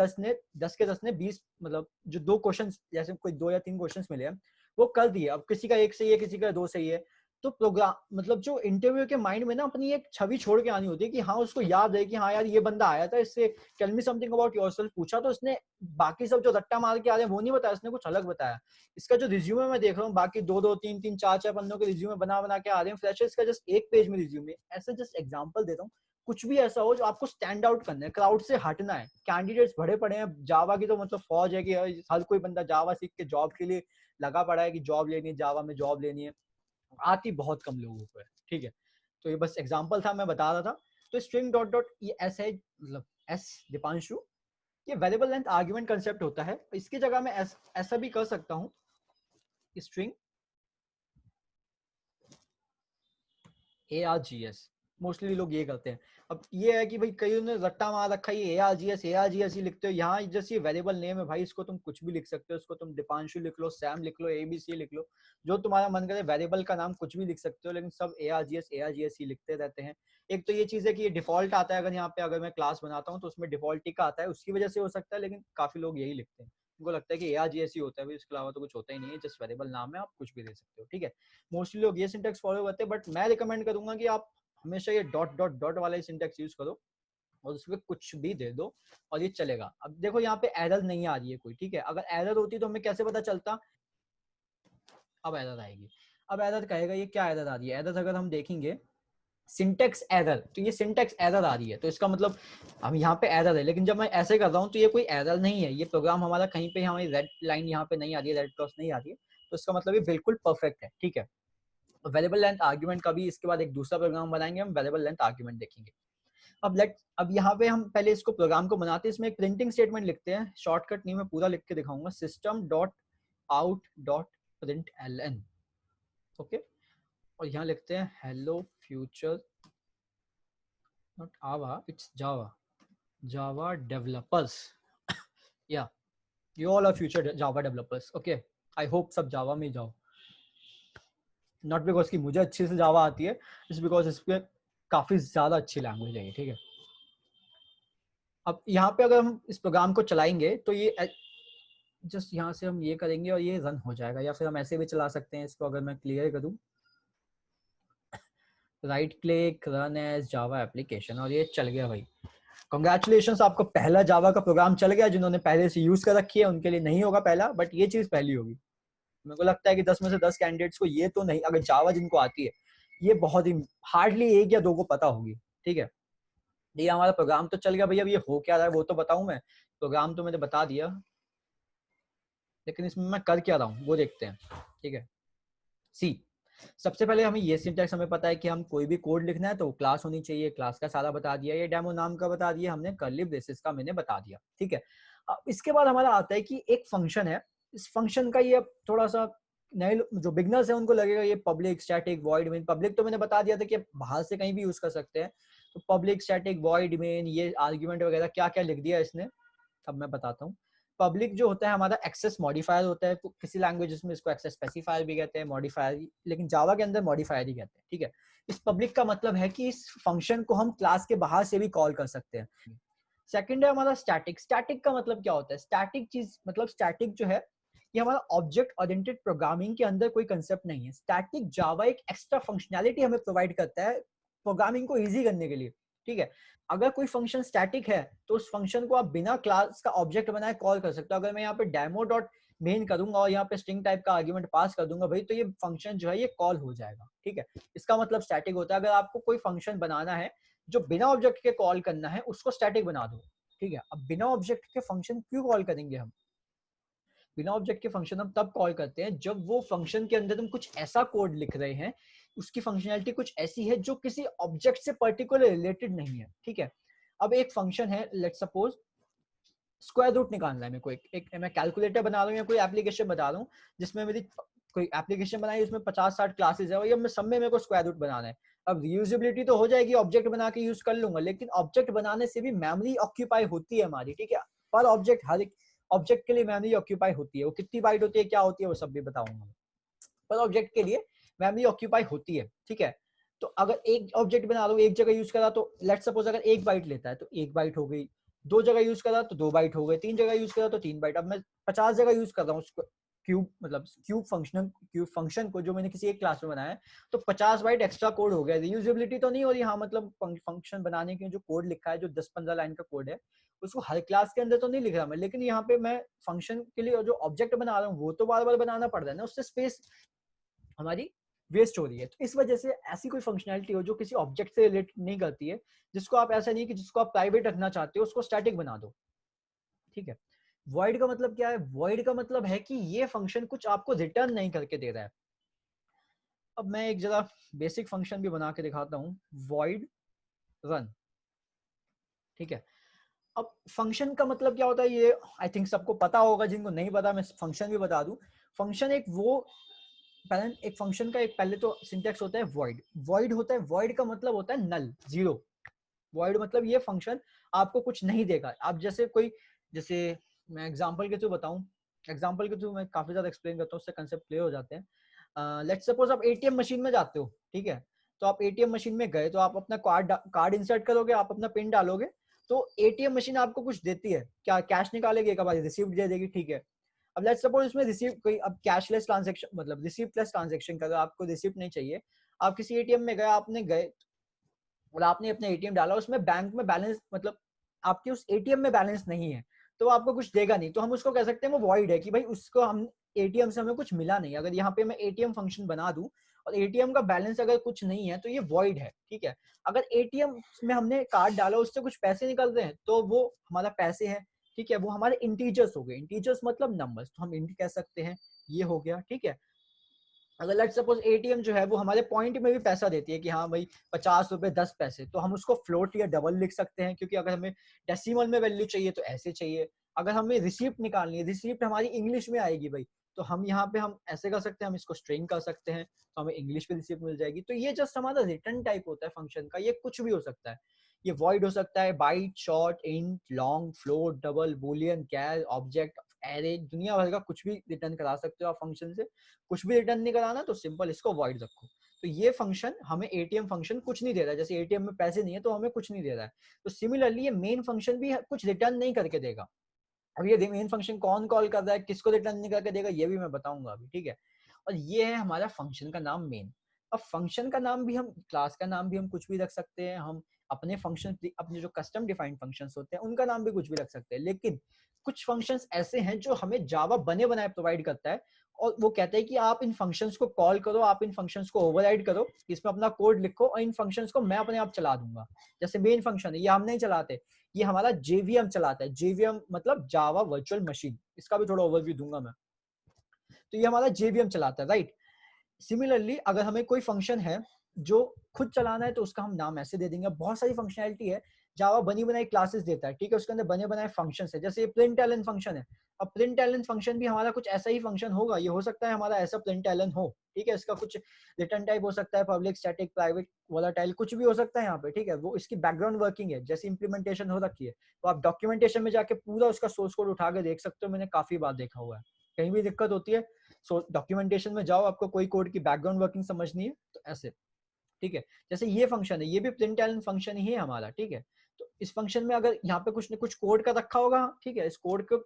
10 ने 20, मतलब जो 2 क्वेश्चन, जैसे कोई 2 या 3 क्वेश्चंस मिले हैं वो कर दिए, अब किसी का 1 सही है, किसी का 2 सही है, तो प्रोग्राम मतलब जो इंटरव्यू के माइंड में ना अपनी एक छवि छोड़ के आनी होती है कि हाँ उसको याद है कि हाँ यार ये बंदा आया था, इससे tell me something about yourself पूछा, तो इसने बाकी सब जो रट्टा मार के आ रहे हैं वो नहीं बताया, इसने कुछ अलग बताया। इसका जो रिज्यूमे मैं देख रहा हूँ, बाकी 2-2 3-3 4-4 पन्नों के रिज्यूमे बना बना के आ रहे हैं, फ्रेशर्स का जस्ट 1 पेज में रिज्यूमे, ऐसे जस्ट एग्जांपल देता हूँ। कुछ भी ऐसा हो जो आपको स्टैंड आउट करना है, क्राउड से हटना है। कैंडिडेट्स भरे पड़े हैं, जावा की तो मतलब फौज है कि हर कोई बंदा जावा सीख के जॉब के लिए लगा पड़ा है कि जॉब लेनी है, जावा में जॉब लेनी है, आती बहुत कम लोगों को है, ठीक है। तो ये बस एग्जांपल था, मैं बता रहा था। तो स्ट्रिंग डॉट डॉट ये एस है, मतलब एस दीपांशु, ये वेरिएबल लेंथ आर्गुमेंट कंसेप्ट होता है। इसकी जगह मैं ऐसा भी कर सकता हूँ, स्ट्रिंग ARGS, मोस्टली लोग ये करते हैं। अब ये है कि भाई कई ने रट्टा मार रखा है, ये ARGS ही लिखते हो, यहाँ जैसे ये वेरिएबल नेम है भाई, इसको तुम कुछ भी लिख सकते हो, इसको तुम दीपांशु लिख लो, सैम लिख लो, ABC लिख लो, जो तुम्हारा मन करे, वेरिएबल का नाम कुछ भी लिख सकते हो, लेकिन सब ARGS ही लिखते रहते हैं। एक तो ये चीज है कि ये डिफॉल्ट आता है, अगर यहाँ पे अगर मैं क्लास बनाता हूँ तो उसमें डिफॉल्ट टिक आता है, उसकी वजह से हो सकता है, लेकिन काफी लोग यही लिखते हैं, उनको लगता है कि ARGS ही होता है, इसके अलावा तो कुछ होता ही नहीं है, जस्ट वेरिएबल नाम है, आप कुछ भी दे सकते हो, ठीक है। मोस्टली लोग ये सिंटेक्स फॉलो करते हैं, बट मैं रिकमेंड करूंगा कि आप हमेशा ये डॉट डॉट डॉट वाला ही सिंटेक्स यूज करो और उसमें कुछ भी दे दो और ये चलेगा। अब देखो यहाँ पे एरर नहीं आ रही है कोई, ठीक है। अगर एरर होती तो हमें कैसे पता चलता, अब एरर आएगी। अब एरर कहेगा ये क्या एरर आ रही है, एरर अगर हम देखेंगे सिंटेक्स एरर, तो ये सिंटेक्स एरर आ रही है, तो इसका मतलब हम यहाँ पे एरर है, लेकिन जब मैं ऐसे कर रहा हूँ तो ये कोई एरर नहीं है, ये प्रोग्राम हमारा कहीं पे हमारी रेड लाइन यहाँ पे नहीं आ रही है, रेड क्रॉस नहीं आ रही है, तो इसका मतलब ये बिल्कुल परफेक्ट है, ठीक है। वेरिएबल लेंथ आर्गुमेंट का भी इसके बाद एक दूसरा प्रोग्राम बनाएंगे, हम वेरिएबल लेंथ आर्गुमेंट देखेंगे। अब यहाँ पे हम पहले इसको प्रोग्राम को बनाते हैं, इसमें एक प्रिंटिंग स्टेटमेंट लिखते हैं, शॉर्टकट नहीं मैं पूरा लिख के दिखाऊंगा, system dot out dot print ln, okay. और यहाँ लिखते हैं हेलो फ्यूचर, नॉट आवा, इट्स जावा डेवलपर्स, या you all are future Java developers, okay. I hope सब जावा में जाओ, नॉट बिकॉज कि मुझे अच्छे से जावा आती है, इट्स बिकॉज इस पे काफी ज्यादा अच्छी लैंग्वेज है, ठीक है। अब यहाँ पे अगर हम इस प्रोग्राम को चलाएंगे तो ये जस्ट यहाँ से हम ये करेंगे और ये रन हो जाएगा, या फिर हम ऐसे भी चला सकते हैं इसको। अगर मैं क्लियर करूँ, right click, run as Java application, और ये चल गया भाई। कंग्रेचुलेशंस, आपका पहला जावा का प्रोग्राम चल गया। जिन्होंने पहले से यूज कर रखी है उनके लिए नहीं होगा पहला, बट ये चीज पहली होगी। मेरे को लगता है कि 10 में से 10 कैंडिडेट्स को ये तो नहीं, अगर जावा जिनको आती है, ये बहुत ही हार्डली 1 या 2 को पता होगी, ठीक है। ये हमारा प्रोग्राम तो चल गया भैया, अब ये हो क्या रहा है वो तो बताऊं मैं। प्रोग्राम तो मैंने बता दिया, लेकिन इसमें मैं कर क्या रहा हूँ वो देखते हैं, ठीक है। सी, सबसे पहले हमें ये सिंटैक्स हमें पता है कि हम कोई भी कोड लिखना है तो क्लास होनी चाहिए, क्लास का सारा बता दिया, ये डेमो नाम का बता दिया हमने, कर्ली ब्रेसेस का मैंने बता दिया, ठीक है। अब इसके बाद हमारा आता है कि एक फंक्शन है, इस फंक्शन का ये थोड़ा सा नए जो बिगनर्स है उनको लगेगा ये public static void main, public तो मैंने बता दिया था कि बाहर से कहीं भी यूज कर सकते हैं, तो पब्लिक स्टैटिक वॉइड मेन, ये आर्ग्यूमेंट वगैरह क्या क्या लिख दिया इसने, अब मैं बताता हूँ। पब्लिक जो होता है हमारा एक्सेस मॉडिफायर होता है, किसी लैंग्वेजेस में इसको एक्सेस स्पेसिफायर भी कहते हैं, मॉडिफायर, लेकिन जावा के अंदर मॉडिफायर ही कहते हैं, ठीक है। इस पब्लिक का मतलब है कि इस फंक्शन को हम क्लास के बाहर से भी कॉल कर सकते हैं। सेकंड है हमारा स्टैटिक। स्टैटिक का मतलब क्या होता है, स्टैटिक चीज मतलब स्टैटिक जो है ये हमारा ऑब्जेक्ट ओरिएंटेड प्रोग्रामिंग के अंदर कोई कंसेप्ट नहीं है। स्टैटिक जावा एक एक्स्ट्रा फंक्शनैलिटी हमें प्रोवाइड करता है प्रोग्रामिंग को इजी करने के लिए, ठीक है। अगर कोई फंक्शन स्टैटिक है तो उस फंक्शन को आप बिना क्लास का ऑब्जेक्ट बनाए कॉल कर सकते हो। अगर मैं यहाँ पे डेमो डॉट मेन करूंगा और यहाँ पे स्ट्रिंग टाइप का आर्गुमेंट पास कर दूंगा भाई, तो ये फंक्शन जो है ये कॉल हो जाएगा, ठीक है। इसका मतलब स्टैटिक होता है। अगर आपको कोई फंक्शन बनाना है जो बिना ऑब्जेक्ट के कॉल करना है, उसको स्टैटिक बना दो, ठीक है। अब बिना ऑब्जेक्ट के फंक्शन क्यों कॉल करेंगे हम, बिना ऑब्जेक्ट के फंक्शन हम तब कॉल करते हैं जब वो फंक्शन के अंदर हम कुछ ऐसा कोड लिख रहे हैं, उसकी फंक्शनैलिटी कुछ ऐसी है जो किसी ऑब्जेक्ट से पर्टिकुलर रिलेटेड नहीं है, ठीक है। अब एक फंक्शन है, लेट्स सपोज स्क्वायर रूट निकालना है मेरे को, एक मैं कैलकुलेटर बना रहा हूँ या कोई एप्लीकेशन बता रहा हूँ जिसमें मेरी कोई एप्लीकेशन बनाई, उसमें 50-60 क्लासेस है और ये सब में मेरे को स्क्वायर रूट बनाना है। अब रीयूजेबिलिटी तो हो जाएगी, ऑब्जेक्ट बना के यूज कर लूंगा, लेकिन ऑब्जेक्ट बनाने से भी मेमोरी ऑक्यूपाई होती है हमारी, ठीक है। पर ऑब्जेक्ट हर एक ऑब्जेक्ट के लिए मेमोरी ऑक्यूपाई होती है, वो कितनी बाइट होती है, क्या होती है, वो सब भी बताऊंगा, पर ऑब्जेक्ट के लिए मेमोरी ऑक्यूपाई होती है, ठीक है। तो अगर एक ऑब्जेक्ट बना रहा हूँ, एक जगह यूज करा, तो लेट्स सपोज अगर 1 बाइट लेता है तो 1 बाइट हो गई, 2 जगह यूज करा तो 2 बाइट हो गए, 3 जगह यूज करा तो 3 बाइट। अब मैं 50 जगह यूज कर रहा हूँ उसको, क्यूब मतलब क्यूब फंक्शन को जो मैंने किसी एक क्लास में बनाया है, तो 50 बाइट एक्स्ट्रा कोड हो गया। रीयूजेबिलिटी तो नहीं हो रही, हाँ मतलब फंक्शन बनाने के जो कोड लिखा है, जो 10-15 लाइन का कोड है, उसको हर क्लास के अंदर तो नहीं लिख रहा मैं, लेकिन यहाँ पे मैं फंक्शन के लिए जो ऑब्जेक्ट बना रहा हूँ वो तो बार बार बनाना पड़ रहा है ना, उससे स्पेस हमारी वेस्ट हो रही है। तो इस वजह से ऐसी कोई फंक्शनैलिटी हो जो किसी ऑब्जेक्ट से रिलेट नहीं करती है, जिसको आप ऐसा नहीं कि जिसको आप प्राइवेट रखना चाहते हो उसको स्टैटिक बना दो, ठीक है। वॉइड का मतलब क्या है? वॉइड का मतलब है कि ये फंक्शन कुछ आपको रिटर्न नहीं करके दे रहा है। अब मैं एक जरा बेसिक फंक्शन भी बना के दिखाता हूँ, वॉइड रन, ठीक है। अब फंक्शन का मतलब क्या होता है ये आई थिंक सबको पता होगा, जिनको नहीं पता मैं फंक्शन भी बता दूं। फंक्शन एक वो पहले एक फंक्शन का एक पहले तो सिंटैक्स होता है वॉइड। वॉइड होता है, वॉइड का मतलब होता है नल, जीरो। वॉइड मतलब ये फंक्शन आपको कुछ नहीं देगा। आप जैसे कोई, जैसे मैं एग्जांपल के थ्रू बताऊं, एग्जांपल के थ्रू मैं काफी ज्यादा एक्सप्लेन करता हूँ, उससे कंसेप्ट क्लियर हो जाते हैं। लेट्स सपोज आप एटीएम मशीन में जाते हो, ठीक है। तो आप एटीएम मशीन में गए तो आप अपना कार्ड इंसर्ट करोगे, आप अपना पिन डालोगे, तो एटीएम मशीन आपको कुछ देती है, क्या कैश निकालेगी, एक बार रिसीप्ट दे देगी, ठीक है। अब लेट्स सपोज इसमें रिसीप्ट कोई, अब कैशलेस ट्रांजैक्शन मतलब रिसीप्ट लेस ट्रांजैक्शन करो, आपको रिसीप्ट नहीं चाहिए, आप किसी एटीएम में गए, आपने गए और आपने अपने एटीएम डाला, उसमें बैंक में बैलेंस मतलब आपके उस एटीएम में बैलेंस नहीं है, तो आपको कुछ देगा नहीं, तो हम उसको कह सकते हैं वो वॉइड है, कि भाई उसको हम एटीएम से हमें कुछ मिला नहीं। अगर यहाँ पे मैं एटीएम फंक्शन बना दूं और एटीएम का बैलेंस अगर कुछ नहीं है तो ये वॉइड है, ठीक है। अगर एटीएम में हमने कार्ड डाला, उससे कुछ पैसे निकल रहे हैं, तो वो हमारा पैसे है, ठीक है, वो हमारे इंटीजर्स हो गए। इंटीजर्स मतलब नंबर्स, तो हम इंट कह सकते हैं, ये हो गया, ठीक है। अगर लेट्स सपोज एटीएम जो है वो हमारे पॉइंट में भी पैसा देती है कि हाँ भाई 50 रुपए 10 पैसे, तो हम उसको फ्लोट या डबल लिख सकते हैं, क्योंकि अगर हमें डेसिमल में वैल्यू चाहिए तो ऐसे चाहिए। अगर हमें रिसीप्ट निकालनी है, रिसीप्ट हमारी इंग्लिश में आएगी भाई, तो हम यहाँ पे हम ऐसे कर सकते हैं, हम इसको स्ट्रिंग कर सकते हैं, तो हमें इंग्लिश में रिसीप्ट मिल जाएगी। तो ये जस्ट हमारा रिटर्न टाइप होता है फंक्शन का, ये कुछ भी हो सकता है। ये वॉइड हो सकता है, byte, short, int, long, float, double, boolean, char, object, array, दुनिया भर का कुछ भी रिटर्न करा सकते हो आप फंक्शन से। कुछ भी रिटर्न नहीं कराना तो सिंपल इसको वॉइड रखो। तो ये फंक्शन हमें एटीएम फंक्शन कुछ नहीं दे रहा है, जैसे एटीएम में पैसे नहीं है तो हमें कुछ नहीं दे रहा है, तो सिमिलरली ये मेन फंक्शन भी कुछ रिटर्न नहीं करके देगा। अब ये मेन फंक्शन कौन कॉल कर रहा है, किसको रिटर्न नहीं करके देगा, ये भी मैं बताऊंगा अभी, ठीक है। और ये है हमारा फंक्शन का नाम मेन। अब फंक्शन का नाम भी हम, क्लास का नाम भी हम कुछ भी रख सकते हैं, हम अपने फंक्शन, अपने जो कस्टम डिफाइंड फंक्शंस होते हैं उनका नाम भी कुछ भी रख सकते हैं। लेकिन कुछ फंक्शंस ऐसे हैं जो हमें जावा बने बनाए प्रोवाइड करता है, और वो कहते हैं कि आप इन फंक्शंस को कॉल करो, आप इन फंक्शंस को ओवरराइड करो, इसमें अपना कोड लिखो और इन फंक्शंस को मैं अपने आप चला दूंगा। जैसे मेन फंक्शन है, ये हम नहीं चलाते, ये हमारा जेवीएम चलाता है। जेवीएम मतलब जावा वर्चुअल मशीन, इसका भी थोड़ा ओवरव्यू दूंगा मैं। तो ये हमारा जेवीएम चलाता है, राइट। सिमिलरली अगर हमें कोई फंक्शन है जो खुद चलाना है तो उसका हम नाम ऐसे दे देंगे। बहुत सारी फंक्शनैलिटी है, जावा बनी बनाई क्लासेस देता है, ठीक है, उसके अंदर बने बनाए फंक्शन है। जैसे प्रिंट फंक्शन है, अब प्रिंट फंक्शन भी हमारा कुछ ऐसा ही फंक्शन होगा, ये हो सकता है हमारा ऐसा प्रिंट हो, ठीक है। इसका कुछ रिटर्न टाइप हो सकता है, पब्लिक, स्टैटिक, प्राइवेट, वोलेटाइल, कुछ भी हो सकता है यहाँ पे, ठीक है। वो इसकी बैकग्राउंड वर्किंग है, जैसे इंप्लीमेंटेशन हो रखी है, तो आप डॉक्यूमेंटेशन में जाके पूरा उसका सोर्स कोड उठा के देख सकते हो, मैंने काफी बार देखा हुआ है। कहीं भी दिक्कत होती है सो डॉक्यूमेंटेशन में जाओ, आपको कोई कोड की बैकग्राउंड वर्किंग समझनी है तो ऐसे, ठीक है। जैसे ये फंक्शन है, ये भी प्रिंट फंक्शन ही है हमारा, ठीक है। तो इस फंक्शन में अगर यहाँ पे कुछ न कुछ कोड का रखा होगा, ठीक है, इस कोड को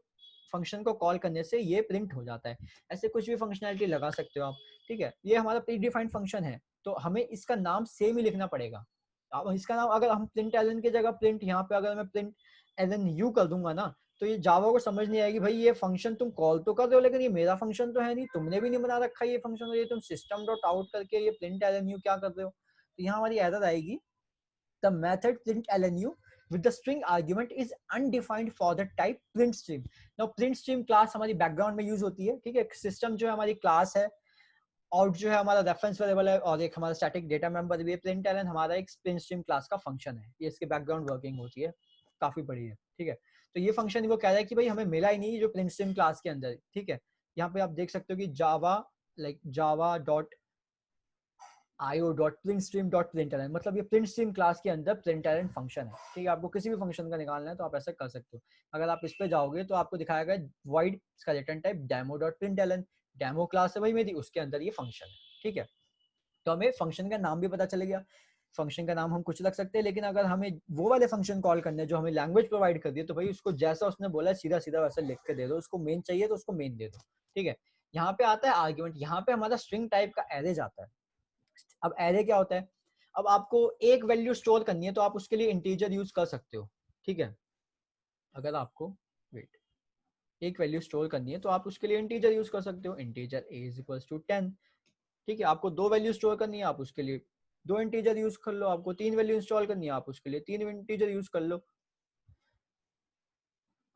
फंक्शन को कॉल करने से ये प्रिंट हो जाता है। ऐसे कुछ भी फंक्शनैलिटी लगा सकते हो आप, ठीक है। ये हमारा प्री डिफाइंड फंक्शन है, तो हमें इसका नाम सेम ही लिखना पड़ेगा। अब इसका नाम अगर हम प्रिंट एलन की जगह प्रिंट, यहाँ पे अगर मैं प्रिंट एलन यू कर दूंगा ना, तो ये जावा को समझ नहीं आएगी, भाई ये फंक्शन तुम कॉल तो कर रहे हो लेकिन ये मेरा फंक्शन तो है नहीं, तुमने भी नहीं बना रखा ये फंक्शन, ये तुम सिस्टम डॉट आउट करके ये प्रिंट एलन यू क्या कर रहे हो। तो यहाँ हमारी एरर आएगी, the method print ln you with the string argument is undefined for the type print stream. Now print stream class हमारी बैकग्राउंड में यूज होती है, ठीक है। सिस्टम जो है हमारी क्लास है, आउट जो है हमारा रेफरेंस वेरिएबल है, और एक हमारा स्टैटिक डेटा मेंबर भी है। प्रिंट एलन हमारा एक प्रिंट स्ट्रीम क्लास का फंक्शन है, ये इसकी बैकग्राउंड वर्किंग होती है, काफी बड़ी है, ठीक है। तो ये फंक्शन वो कह रहा है कि भाई हमें मिला ही नहीं जो प्रिंट स्ट्रीम क्लास के अंदर, ठीक है। यहाँ पे आप देख सकते हो कि जावा लाइक जावा डॉट io.printstream.println, मतलब ये प्रिंट स्ट्रीम क्लास के अंदर println फंक्शन है, ठीक है। आपको किसी भी फंक्शन का निकालना है तो आप ऐसा कर सकते हो। अगर आप इस पे जाओगे तो आपको दिखाएगा void इसका return type demo.println, demo class है भाई मेरी, उसके अंदर ये फंक्शन है, ठीक है। तो हमें फंक्शन का नाम भी पता चल गया। फंक्शन का नाम हम कुछ रख सकते हैं, लेकिन अगर हमें वो वाले फंक्शन कॉल करने हैं जो हमें लैंग्वेज प्रोवाइड कर दी है, तो भाई उसको जैसा उसने बोला सीधा सीधा वैसा लिख के दे दो। उसको मेन चाहिए तो उसको मेन दे दो, ठीक है। यहाँ पे आता है आर्ग्यूमेंट, यहाँ पे हमारा स्ट्रिंग टाइप का एरे जाता है। अब एरे क्या होता है, अब आपको एक वैल्यू स्टोर करनी है तो आप उसके लिए इंटीजर यूज कर सकते हो, ठीक है। अगर आपको वेट एक वैल्यू स्टोर करनी है तो आप उसके लिए इंटीजर यूज कर सकते हो, integer a is equals to 10, ठीक है। आपको दो वैल्यू स्टोर करनी है, आप उसके लिए दो इंटीजर यूज कर लो। आपको तीन वैल्यू इंस्टॉल करनी है, आप उसके लिए तीन इंटीजर यूज कर लो।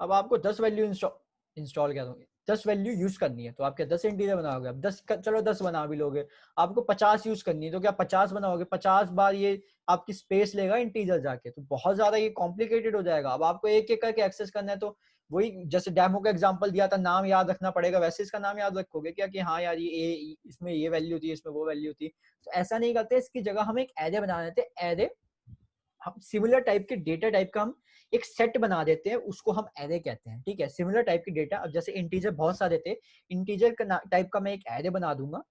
अब आपको 10 वैल्यू इंस्टॉल क्या दूंगे, 10 वैल्यू यूज करनी है तो आप क्या 10 इंटीजर बनाओगे। अब 10 चलो 10 बना भी लोगे, आपको 50 यूज करनी है तो क्या 50 बनाओगे। 50 बार ये आपकी स्पेस लेगा इंटीजर जाके, तो बहुत ज्यादा ये कॉम्प्लिकेटेड हो जाएगा। अब आपको एक एक करके एक्सेस करना है, तो वही जैसे डेमो का एग्जांपल दिया था, नाम याद रखना पड़ेगा, वैसे इसका नाम याद रखोगे क्या कि हाँ यार ये इसमें ये वैल्यू थी, इसमें वो वैल्यू थी। तो ऐसा नहीं करते, इसकी जगह हम एक एरे बना देते हैं। एरे हम सिमिलर टाइप के डेटा टाइप का हम एक सेट बना देते हैं, उसको हम एरे कहते हैं, ठीक है। सिमिलर टाइप के डेटा, अब जैसे इंटीजर बहुत सारे थे, इंटीजर का टाइप का मैं एक एरे बना दूंगा,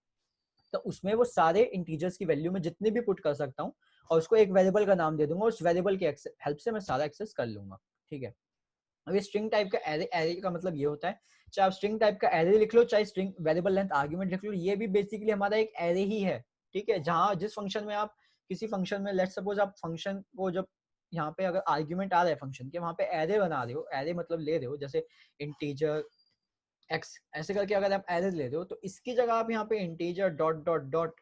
तो उसमें वो सारे इंटीजर्स की वैल्यू में जितने भी पुट कर सकता हूँ, और उसको एक वेरिएबल का नाम दे दूंगा, उस वेरिएबल के हेल्प से मैं सारा एक्सेस कर लूंगा, ठीक है। अब ये स्ट्रिंग टाइप का एरे, एरे का मतलब ये होता है, चाहे आप स्ट्रिंग टाइप का एरे लिख लो, चाहे स्ट्रिंग वेरिएबल लेंथ आर्गुमेंट लिख लो, ये भी बेसिकली हमारा एक एरे ही है, ठीक है। जहां जिस फंक्शन में आप किसी फंक्शन में लेट्स सपोज आप फंक्शन को जब यहाँ पे अगर आर्ग्यूमेंट आ रहा है फंक्शन के, वहां पे एरे बना रहे हो, एरे मतलब ले रहे हो, जैसे इंटीजर एक्स ऐसे करके अगर आप एरे ले रहे हो, तो इसकी जगह आप यहाँ पे इंटीजर डॉट डॉट डॉट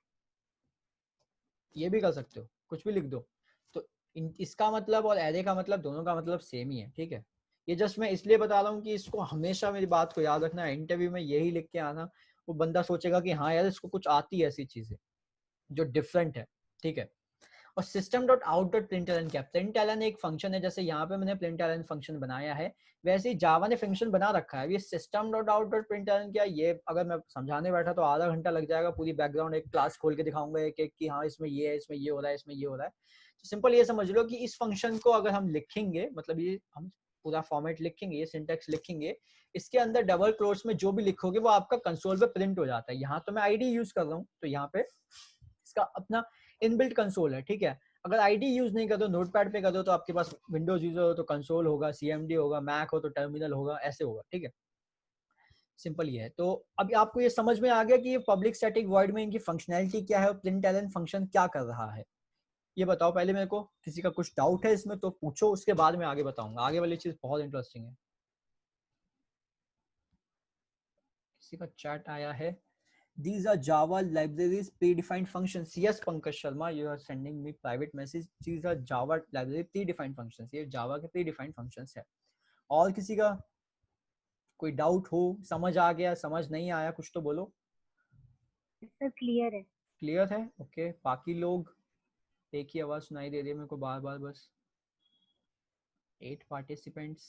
ये भी कर सकते हो, कुछ भी लिख दो। तो इसका मतलब और एरे का मतलब दोनों का मतलब सेम ही है, ठीक है। ये जस्ट मैं इसलिए बता रहा हूँ कि इसको हमेशा मेरी बात को याद रखना है, इंटरव्यू में यही लिख के आना, वो बंदा सोचेगा कि हाँ यार इसको कुछ आती है ऐसी चीजें जो डिफरेंट है, ठीक है। और system dot out dot println क्या, प्रिंटलन एक फंक्शन है, जैसे यहाँ पे मैंने प्रिंटलन फंक्शन बनाया है, वैसे ही जावा ने फंक्शन बना रखा है। ये system dot out dot println क्या, ये अगर मैं समझाने बैठा तो आधा घंटा लग जाएगा, पूरी बैकग्राउंड एक क्लास खोल के दिखाऊंगा एक एक कि हाँ इसमें ये है, इसमें ये हो रहा है, इसमें ये हो रहा है। तो सिंपल ये समझ लो कि इस फंक्शन को अगर हम लिखेंगे, मतलब ये हम पूरा फॉर्मेट लिखेंगे, ये सिंटैक्स लिखेंगे, इसके अंदर डबल क्लोट्स में जो भी लिखोगे वो आपका कंसोल पे प्रिंट हो जाता है। यहाँ तो मैं आईडी यूज कर रहा हूँ, तो यहाँ पे इसका अपना इनबिल्ट कंसोल है, ठीक है। अगर आईडी यूज नहीं कर दो, नोटपैड पे कर दो, तो आपके पास विंडोज यूजर हो तो कंसोल होगा, सीएमडी होगा, मैक हो तो टर्मिनल होगा, ऐसे होगा, ठीक है। सिंपल ये है। तो अभी आपको ये समझ में आ गया कि ये पब्लिक स्टैटिक वॉइड में इनकी फंक्शनैलिटी क्या है और प्रिंटलन फंक्शन क्या कर रहा है। ये बताओ पहले मेरे को, किसी का कुछ डाउट है इसमें तो पूछो, उसके बाद में आगे बताऊंगा। आगे वाली चीज बहुत इंटरेस्टिंग है। किसी का चैट आया है, these are java libraries predefined functions, yes pankaj sharma you are sending me private message, these are java library predefined functions, ये java के predefined functions है। और किसी का कोई डाउट हो, समझ आ गया, समझ नहीं आया, कुछ तो बोलो। सर क्लियर है। क्लियर है, ओके। बाकी लोग, एक ही आवाज सुनाई दे रही है मेरे को बार बार, बस 8 पार्टिसिपेंट्स,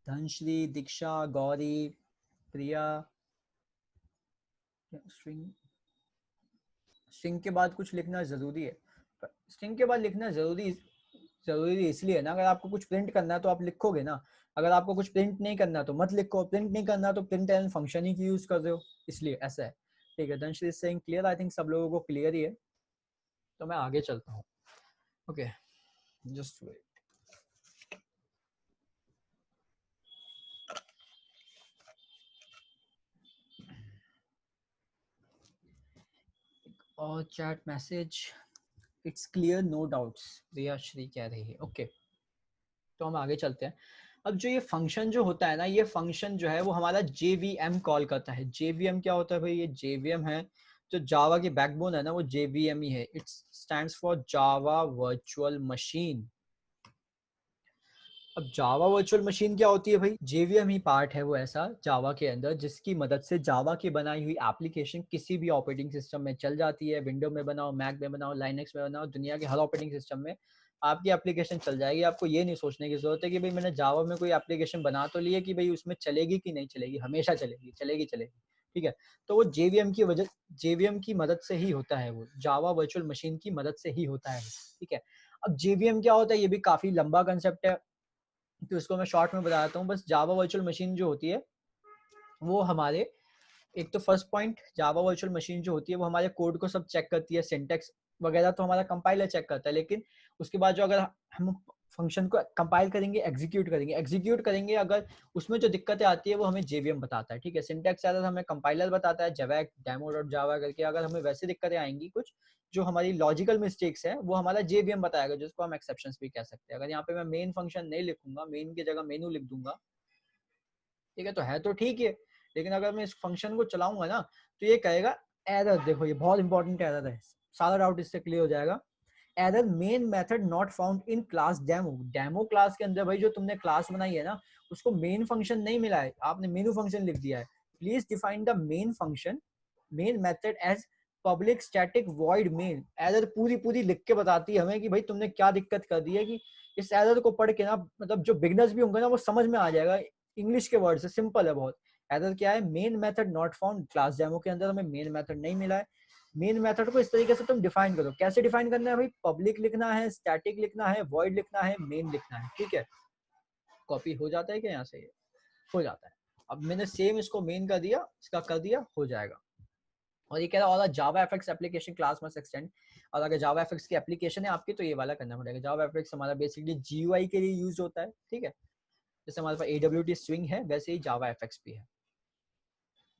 धनश्री, दीक्षा, गौरी, प्रिया। स्ट्रिंग, स्ट्रिंग के बाद कुछ लिखना जरूरी है, स्ट्रिंग के बाद लिखना जरूरी इसलिए ना, अगर आपको कुछ प्रिंट करना है तो आप लिखोगे ना, अगर आपको कुछ प्रिंट नहीं करना तो मत लिखो, प्रिंट नहीं करना तो print and function he use कर रहे हो, इसलिए ऐसा है, ठीक है। Dhanashree Singh clear, I think सब लोगों को क्लियर ही है, तो मैं आगे चलता हूँ, ओके जस्ट वेट। और chat message, it's clear no doubts, Priya Shri कह रही है, ओके। तो हम आगे चलते हैं। अब जो ये फंक्शन जो होता है ना, ये फंक्शन जो है वो हमारा JVM कॉल करता है। JVM क्या होता है भाई, ये JVM है, जो जावा की बैकबोन है ना वो JVM ही है। It stands for Java virtual machine. अब जावा वर्चुअल मशीन क्या होती है भाई, JVM ही पार्ट है वो ऐसा जावा के अंदर, जिसकी मदद से जावा की बनाई हुई एप्लीकेशन किसी भी ऑपरेटिंग सिस्टम में चल जाती है। विंडो में बनाओ, मैक में बनाओ, लाइनक्स में बनाओ, दुनिया के हर ऑपरेटिंग सिस्टम में आपकी एप्लीकेशन चल जाएगी। आपको ये नहीं सोचने की जरूरत है कि भाई मैंने जावा में कोई एप्लीकेशन बना तो ली है कि भाई उसमें चलेगी कि नहीं चलेगी, हमेशा चलेगी चलेगी चलेगी, ठीक है। तो वो जेवीएम की मदद से ही होता है, वो जावा वर्चुअल मशीन की मदद से ही होता है, ठीक है। अब जेवीएम क्या होता है ये भी काफी लंबा कंसेप्ट है, तो इसको मैं शॉर्ट में बता देता हूँ। बस जावा वर्चुअल मशीन जो होती है वो हमारे, एक तो first point, Java virtual machine जो होती है वो हमारे कोड को सब चेक करती है, सिंटैक्स वगैरह तो हमारा कंपाइलर चेक करता है, लेकिन उसके बाद जो अगर हम फंक्शन को कंपाइल करेंगे, एग्जीक्यूट करेंगे अगर उसमें जो दिक्कतें आती है वो हमें जेवीएम बताता है, ठीक है। सिंटैक्स एरर हमें कंपाइलर बताता है जवैक डेमो.जावा करके, अगर हमें वैसे दिक्कतें आएंगी कुछ जो हमारी लॉजिकल मिस्टेक्स है वो हमारा जेवीएम बताएगा, जिसको हम एक्सेप्शंस भी कह सकते हैं। अगर यहाँ पे मैं मेन फंक्शन नहीं लिखूंगा, मेन की जगह मेनू लिख दूंगा, ठीक है, तो है तो ठीक है, लेकिन अगर मैं इस फंक्शन को चलाऊंगा ना तो ये कहेगा एरर, देखो ये बहुत इंपॉर्टेंट एरर है, सारा डाउट इससे क्लियर हो जाएगा। Error main method not found in class demo, demo class के अंदर भाई जो तुमने क्लास बनाई है ना उसको मेन फंक्शन नहीं मिला है, आपने मेनू फंक्शन लिख दिया है। Please define the main function main method as public static void main. Error पूरी पूरी लिख के बताती है हमें कि भाई तुमने क्या दिक्कत कर दी है, कि इस एरर को पढ़ के ना मतलब जो बिगनर्स भी होंगे ना वो समझ में आ जाएगा, इंग्लिश के वर्ड से, सिंपल है बहुत। एरर क्या है, main method not found, class demo के अंदर हमें मेन मेथड नहीं मिला है। मेन मेथड को इस तरीके से तुम डिफाइन करो, कैसे डिफाइन करना है भाई, पब्लिक लिखना है, स्टैटिक लिखना है, वॉइड लिखना है, मेन लिखना है, ठीक है। कॉपी हो जाता है क्या यहाँ से, हो जाता है। अब मैंने सेम इसको मेन का दिया, इसका कर दिया, हो जाएगा। और ये कह रहा है Java FX application class must extend, और अगर जावा एफएक्स की एप्लीकेशन है आपकी तो ये वाला करना पड़ेगा। जावा एफएक्स हमारा बेसिकली जीयूआई के लिए यूज होता है, ठीक है। जैसे हमारे पास AWT स्विंग है वैसे ही जावा एफएक्स भी है।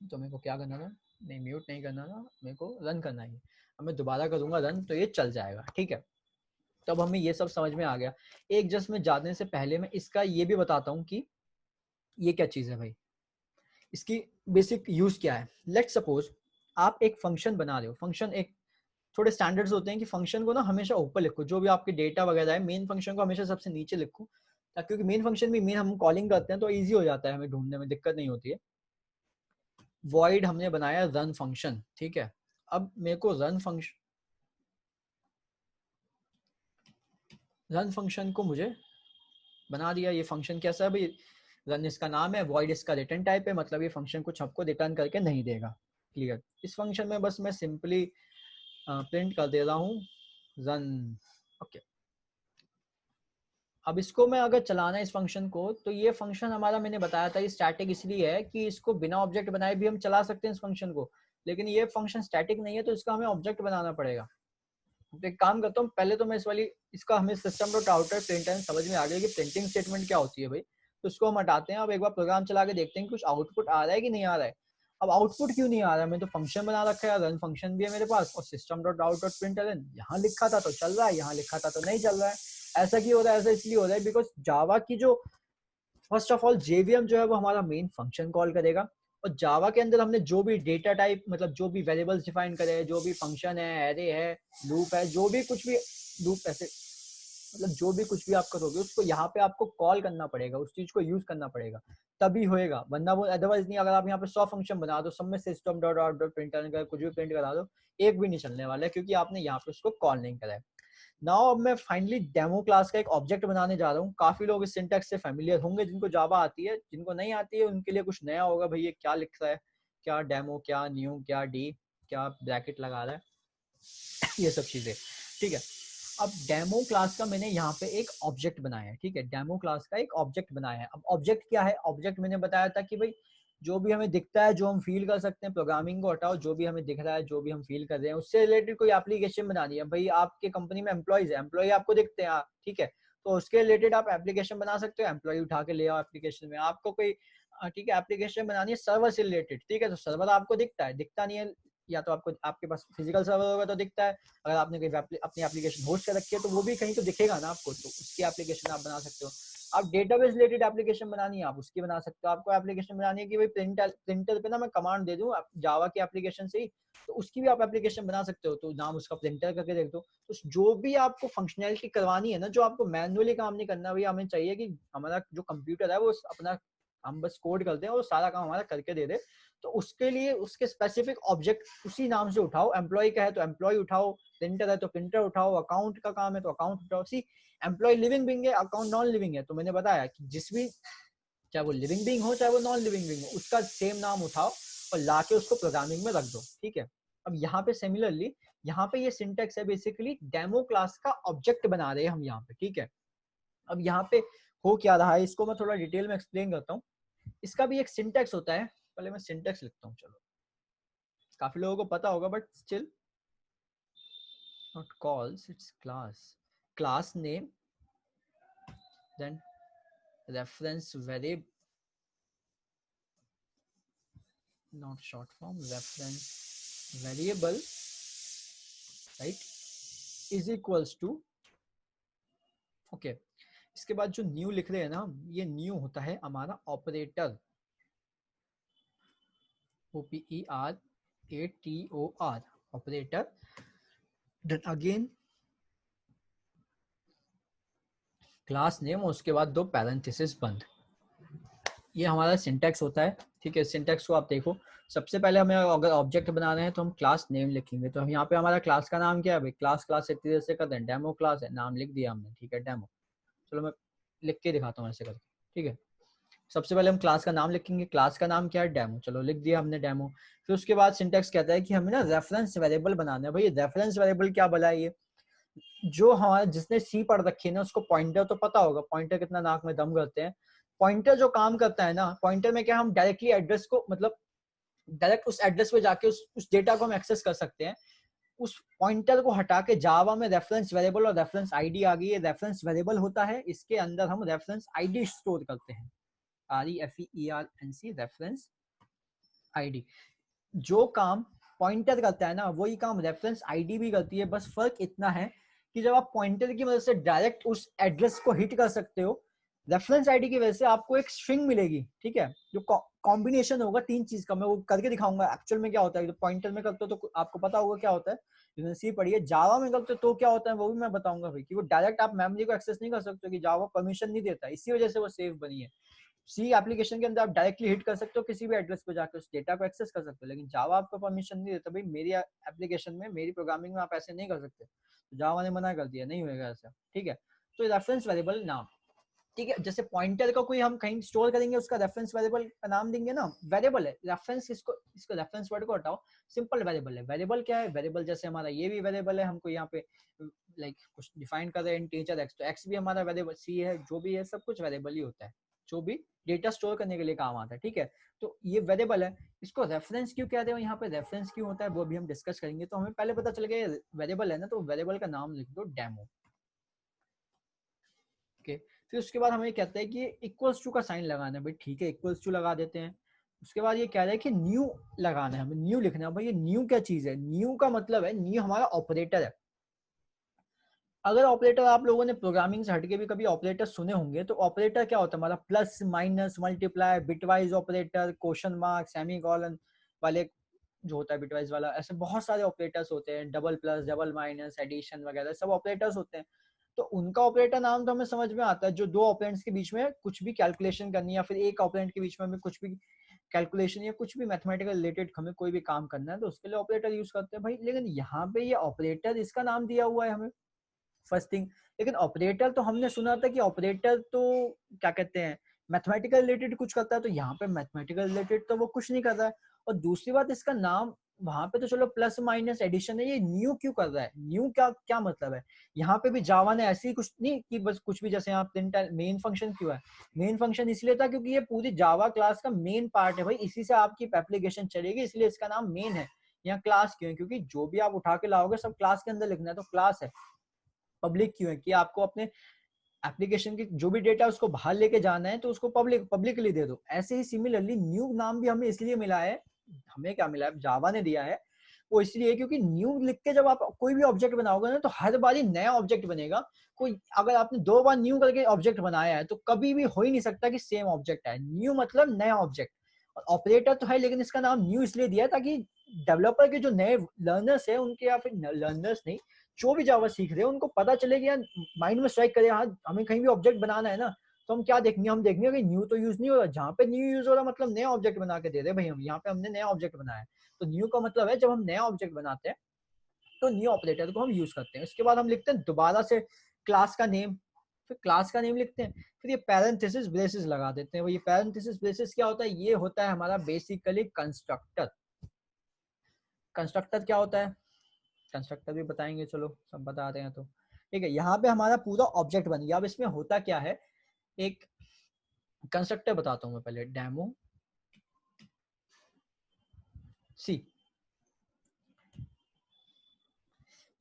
तो मेरे को क्या करना था, नहीं म्यूट नहीं करना था, मेरे को रन करना है। अब मैं दोबारा करूंगा रन तो ये चल जाएगा, ठीक है। तब हमें ये सब समझ में आ गया। एक जस्ट में जाने से पहले मैं इसका ये भी बताता हूँ कि ये क्या चीज है भाई, इसकी बेसिक यूज क्या है। लेट्स सपोज आप एक फंक्शन बना रहे हो, फंक्शन एक थोड़े स्टैंडर्ड्स होते हैं कि फंक्शन को ना हमेशा ऊपर लिखो, जो भी आपके डेटा वगैरह है मेन फंक्शन को हमेशा सबसे नीचे लिखो, ताकि क्योंकि मेन फंक्शन भी मेन हम कॉलिंग करते हैं तो इजी हो जाता है, हमें ढूंढने में दिक्कत नहीं होती है। वॉइड हमने बनाया रन फंक्शन, ठीक है। अब मेरे को रन फंक्शन को मुझे बना दिया। ये फंक्शन कैसा है भाई, रन इसका नाम है, वॉइड इसका रिटर्न टाइप है, मतलब ये फंक्शन कुछ आपको रिटर्न करके नहीं देगा, क्लियर। इस फंक्शन में बस मैं सिंपली प्रिंट कर दे रहा हूँ रन, ओके। अब इसको मैं अगर चलाना है इस फंक्शन को, तो ये फंक्शन हमारा मैंने बताया था ये स्टैटिक इसलिए है कि इसको बिना ऑब्जेक्ट बनाए भी हम चला सकते हैं इस फंक्शन को, लेकिन ये फंक्शन स्टैटिक नहीं है तो इसका हमें ऑब्जेक्ट बनाना पड़ेगा। तो एक काम करता हूँ, पहले तो मैं इस वाली इसका हमें सिस्टम डॉट आउटर प्रिंटलन समझ में आ गया कि प्रिंटिंग स्टेटमेंट क्या होती है भाई, तो इसको हम हटाते हैं। अब एक बार प्रोग्राम चला के देखते हैं कुछ आउटपुट आ रहा है कि नहीं आ रहा है। अब आउटपुट क्यों नहीं आ रहा है, मैं तो फंक्शन बना रखा है, रन फंक्शन भी है मेरे पास, और system dot out dot println यहाँ लिखा था तो चल रहा है, यहाँ लिखा था तो नहीं चल रहा है। ऐसा क्यों हो रहा है, ऐसा इसलिए हो रहा है बिकॉज जावा की जो फर्स्ट ऑफ ऑल जेवीएम जो है वो हमारा मेन फंक्शन कॉल करेगा, और जावा के अंदर हमने जो भी डेटा टाइप मतलब जो भी वेरिएबल्स डिफाइन करे, जो भी फंक्शन है, एरे है, लूप है, जो भी कुछ भी लूप ऐसे मतलब जो भी कुछ भी आप करोगे उसको यहाँ पे आपको कॉल करना पड़ेगा, उस चीज को यूज करना पड़ेगा तभी होएगा, वरना वो अदरवाइज नहीं। अगर आप यहाँ पे 100 फंक्शन बना दो, सब में system dot out dot print कुछ भी प्रिंट करा दो, एक भी नहीं चलने वाला है, क्योंकि आपने यहाँ पे उसको कॉल नहीं करा है। नाउ अब मैं फाइनली डेमो क्लास का एक ऑब्जेक्ट बनाने जा रहा हूँ। काफी लोग इस सिंटैक्स से फैमिलियर होंगे, जिनको जावा आती है, जिनको नहीं आती है उनके लिए कुछ नया होगा, भाई ये क्या लिख रहा है, क्या डेमो, क्या न्यू, क्या डी, क्या ब्रैकेट लगा रहा है ये सब चीजें, ठीक है। अब डेमो क्लास का मैंने यहाँ पे एक ऑब्जेक्ट बनाया है, ठीक है। डेमो क्लास का एक ऑब्जेक्ट बनाया है। अब ऑब्जेक्ट क्या है, ऑब्जेक्ट मैंने बताया था कि भाई जो भी हमें दिखता है, जो हम फील कर सकते हैं, प्रोग्रामिंग को हटाओ, जो भी हमें दिख रहा है, जो भी हम फील कर रहे हैं उससे रिलेटेड कोई एप्लीकेशन बनानी है। भाई आपके कंपनी में एम्प्लॉयज है, एम्प्लॉय आपको दिखते हैं, ठीक है, तो उसके रिलेटेड आप एप्लीकेशन बना सकते हो, एम्प्लॉय उठा के ले आओ एप्लीकेशन में। आपको कोई ठीक है एप्लीकेशन बनानी है सर्वर से रिलेटेड, ठीक है, तो सर्वर आपको दिखता है, दिखता नहीं है, या तो आपको आपके पास फिजिकल सर्वर होगा तो दिखता है, अगर आपने कोई अपनी एप्लीकेशन होस्ट कर रखी है तो वो भी कहीं तो दिखेगा ना आपको, तो उसकी एप्लीकेशन आप बना सकते हो। आप डेटाबेस रिलेटेड एप्लीकेशन बनानी है आप उसकी बना सकते हो। आपको एप्लीकेशन बनानी है कि भाई प्रिंटर पे ना मैं कमांड दे दूं जावा की एप्लीकेशन से ही, तो उसकी भी आप एप्लीकेशन बना सकते हो, तो नाम उसका प्रिंटर करके देख दो। तो जो भी आपको फंक्शनैलिटी करवानी है ना, जो आपको मैनुअली काम नहीं करना, भाई हमें चाहिए कि हमारा जो कंप्यूटर है वो अपना हम बस कोड करते हैं और सारा काम हमारा करके दे दे, तो उसके लिए उसके स्पेसिफिक ऑब्जेक्ट उसी नाम से उठाओ। एम्प्लॉय का है तो एम्प्लॉय उठाओ, प्रिंटर है तो प्रिंटर उठाओ, अकाउंट का काम है तो अकाउंट उठाओ। सी एम्प्लॉय लिविंग बीइंग है, अकाउंट नॉन लिविंग है, तो मैंने बताया कि जिस भी चाहे वो लिविंग बीइंग हो चाहे वो नॉन लिविंग बीइंग हो, उसका सेम नाम उठाओ और लाके उसको प्रोग्रामिंग में रख दो, ठीक है। अब यहाँ पे सिमिलरली यहाँ पे ये सिंटेक्स है, बेसिकली डेमो क्लास का ऑब्जेक्ट बना रहे हैं हम यहाँ पे, ठीक है। अब यहाँ पे हो क्या रहा है, इसको मैं थोड़ा डिटेल में एक्सप्लेन करता हूँ। इसका भी एक सिंटेक्स होता है, पहले मैं सिंटेक्स लिखता हूँ, चलो काफी लोगों को पता होगा but still, not calls, it's class name, then reference variable, not short form, reference variable, right, is equals to, okay। इसके बाद जो न्यू लिख रहे हैं ना, ये न्यू होता है हमारा operator, OPERATOR, operator. Then again class name और उसके बाद 2 पैरेंथेसिस बंद। ये हमारा सिंटैक्स होता है, ठीक है। सिंटैक्स को आप देखो, सबसे पहले हमें अगर ऑब्जेक्ट बना रहे हैं तो हम क्लास नेम लिखेंगे। तो हम यहाँ पे हमारा क्लास का नाम क्या है भाई, क्लास इतनी देर से करते हैं, डेमो क्लास है, नाम लिख दिया हमने, ठीक है, डेमो। चलो मैं लिख के दिखाता हूँ ऐसे करके, ठीक है। सबसे पहले हम क्लास का नाम लिखेंगे, क्लास का नाम क्या है, डेमो, चलो लिख दिया हमने डेमो। फिर उसके बाद सिंटैक्स कहता है कि हमें ना रेफरेंस वेरिएबल बनाना है। भाई रेफरेंस वेरिएबल क्या भला है, ये जो हमारा जिसने सी पढ़ रखी है ना उसको पॉइंटर तो पता होगा, पॉइंटर कितना नाक में दम करते हैं। पॉइंटर जो काम करता है ना, पॉइंटर में क्या हम डायरेक्टली एड्रेस को, मतलब डायरेक्ट उस एड्रेस पे जाके उस डेटा को हम एक्सेस कर सकते हैं। उस पॉइंटर को हटा के जावा में रेफरेंस वेरिएबल और रेफरेंस आईडी आ गई है। रेफरेंस वेरिएबल होता है, इसके अंदर हम रेफरेंस आईडी स्टोर करते हैं, REFERENC, रेफरेंस आईडी। जो काम पॉइंटर करता है ना वही काम रेफरेंस आईडी भी करती है। बस फर्क इतना है कि जब आप पॉइंटर की मदद से डायरेक्ट उस एड्रेस को हिट कर सकते हो, रेफरेंस आईडी की वजह से आपको एक स्ट्रिंग मिलेगी, ठीक है, जो कॉम्बिनेशन होगा 3 चीज का। मैं वो करके दिखाऊंगा एक्चुअल में क्या होता है। तो पॉइंटर में करते हो तो आपको पता होगा क्या होता है, सी पढ़िए। जावा में करते हो तो क्या होता है वो भी मैं बताऊंगा भाई, कि वो डायरेक्ट आप मेमोरी को एक्सेस नहीं कर सकते, कि जावा परमिशन नहीं देता, इसी वजह से वो सेफ बनी है। सी एप्लीकेशन के अंदर आप डायरेक्टली हिट कर सकते हो, किसी भी एड्रेस पे जाकर उस डेटा को एक्सेस कर सकते हो, लेकिन जावा आपको परमिशन नहीं देता। भाई मेरी एप्लीकेशन में, मेरी प्रोग्रामिंग में आप ऐसे नहीं कर सकते, तो जावा ने मना कर दिया, नहीं होगा ऐसा, ठीक है। तो रेफरेंस वेरिएबल नाम, ठीक है। जैसे पॉइंटर का कोई हम कहीं स्टोर करेंगे, उसका रेफरेंस वेरिएबल का नाम देंगे ना, वेरिएबल है रेफरेंस, इसको रेफरेंस वर्ड को हटाओ, सिंपल वेरिएबल है। वेरिएबल क्या है, वेरिएबल जैसे हमारा ये भी वेरिएबल है, हमको यहाँ पे लाइक कुछ डिफाइन कर रहे हैं इंटीजर एक्स, तो एक्स भी हमारा वेरिएबल, सी है, जो भी है सब कुछ वेरिएबल ही होता है, जो भी डेटा स्टोर करने के लिए काम आता है, ठीक है। तो ये वेरिएबल है, इसको रेफरेंस क्यों कहते हैं, यहाँ पे रेफरेंस क्यों होता है वो भी हम डिस्कस करेंगे। तो हमें पहले पता चल गया वेरिएबल है ना, तो वेरिएबल का नाम लिख दो डेमो, ओके। फिर उसके बाद हमें कहता है कि इक्वल्स टू का साइन लगाना है, भाई ठीक है, इक्वल्स टू लगा देते हैं। उसके बाद ये कह रहा है कि न्यू लगाना है, हमें न्यू लिखना है। भाई ये न्यू क्या चीज है, न्यू का मतलब है, न्यू हमारा ऑपरेटर है। अगर ऑपरेटर आप लोगों ने प्रोग्रामिंग से हटके भी कभी ऑपरेटर सुने होंगे, तो ऑपरेटर क्या होता है हमारा, plus minus multiply, bitwise operator, question mark, semicolon वाले जो होता है बिटवाइज वाला, ऐसे बहुत सारे ऑपरेटर्स होते हैं, double plus, double minus, addition वगैरह सब ऑपरेटर्स होते हैं। तो उनका ऑपरेटर नाम तो हमें समझ में आता है, जो 2 ऑपरेंड्स के बीच में कुछ भी कैलकुलेशन करनी है, या फिर एक ऑपरेंड के बीच में हमें कुछ भी कैलकुलेशन या कुछ भी मैथमेटिकल रिलेटेड हमें कोई भी काम करना है, तो उसके लिए ऑपरेटर यूज करते हैं भाई। लेकिन यहाँ पे ये ऑपरेटर इसका नाम दिया हुआ है हमें, फर्स्ट थिंग। लेकिन ऑपरेटर तो हमने सुना था कि ऑपरेटर तो क्या कहते हैं, मैथमेटिकल रिलेटेड कुछ करता है, तो यहाँ पे मैथमेटिकल रिलेटेड तो वो कुछ नहीं कर रहा है। और दूसरी बात, इसका नाम वहां पे तो चलो प्लस माइनस एडिशन है, ये न्यू क्यों कर रहा है, न्यू क्या क्या मतलब है। यहाँ पे भी जावा ने ऐसे ही कुछ नहीं कि बस कुछ भी, जैसे यहाँ मेन फंक्शन क्यों है, मेन फंक्शन इसलिए था क्योंकि ये पूरी जावा क्लास का मेन पार्ट है भाई, इसी से आपकी एप्लीकेशन चलेगी, इसलिए इसका नाम मेन है। यहाँ क्लास क्यों है, क्योंकि जो भी आप उठा के लाओगे सब क्लास के अंदर लिखना है, तो क्लास है। पब्लिक क्यों है, कि आपको अपने एप्लीकेशन की जो भी डेटा उसको बाहर लेके जाना है, तो उसको पब्लिकली दे दो। ऐसे ही सिमिलरली न्यू नाम भी हमें इसलिए मिला है, हमें क्या मिला है, जावा ने दिया है, वो इसलिए क्योंकि न्यू लिख के जब आप कोई भी ऑब्जेक्ट बनाओगे ना, तो हर बार ही नया ऑब्जेक्ट बनेगा। कोई अगर आपने 2 बार न्यू करके ऑब्जेक्ट बनाया है, तो कभी भी हो ही नहीं सकता कि सेम ऑब्जेक्ट है। न्यू मतलब नया ऑब्जेक्ट। ऑपरेटर तो है, लेकिन इसका नाम न्यू इसलिए दिया ताकि डेवलपर के जो नए लर्नर्स है उनके, या फिर लर्नर्स नहीं, जो भी जावा सीख रहे हैं उनको पता चले कि यार माइंड में स्ट्राइक करे, हाँ हमें कहीं भी ऑब्जेक्ट बनाना है ना, तो हम क्या देखेंगे, हम देखेंगे कि न्यू तो यूज नहीं हो रहा, जहाँ पे न्यू यूज हो रहा मतलब नया ऑब्जेक्ट बना के दे रहे भाई, हम यहाँ पे हमने नया ऑब्जेक्ट बनाया है। तो न्यू का मतलब है जब हम नया ऑब्जेक्ट बनाते हैं तो न्यू ऑपरेटर को हम यूज करते हैं। इसके बाद हम लिखते हैं दोबारा से क्लास का नेम, फिर क्लास का नेम लिखते हैं, फिर ये पैरेंथेसिस ब्रेसेस लगा देते हैं। वो ये पैरेंथेसिस ब्रेसेस क्या होता है? ये होता है हमारा बेसिकली कंस्ट्रक्टर। कंस्ट्रक्टर क्या होता है? कंस्ट्रक्टर भी बताएंगे, चलो सब बता रहे हैं तो ठीक है। यहाँ पे हमारा पूरा ऑब्जेक्ट बन गया। अब इसमें होता क्या है, एक कंस्ट्रक्टर बताता हूँ मैं पहले, डेमो सी।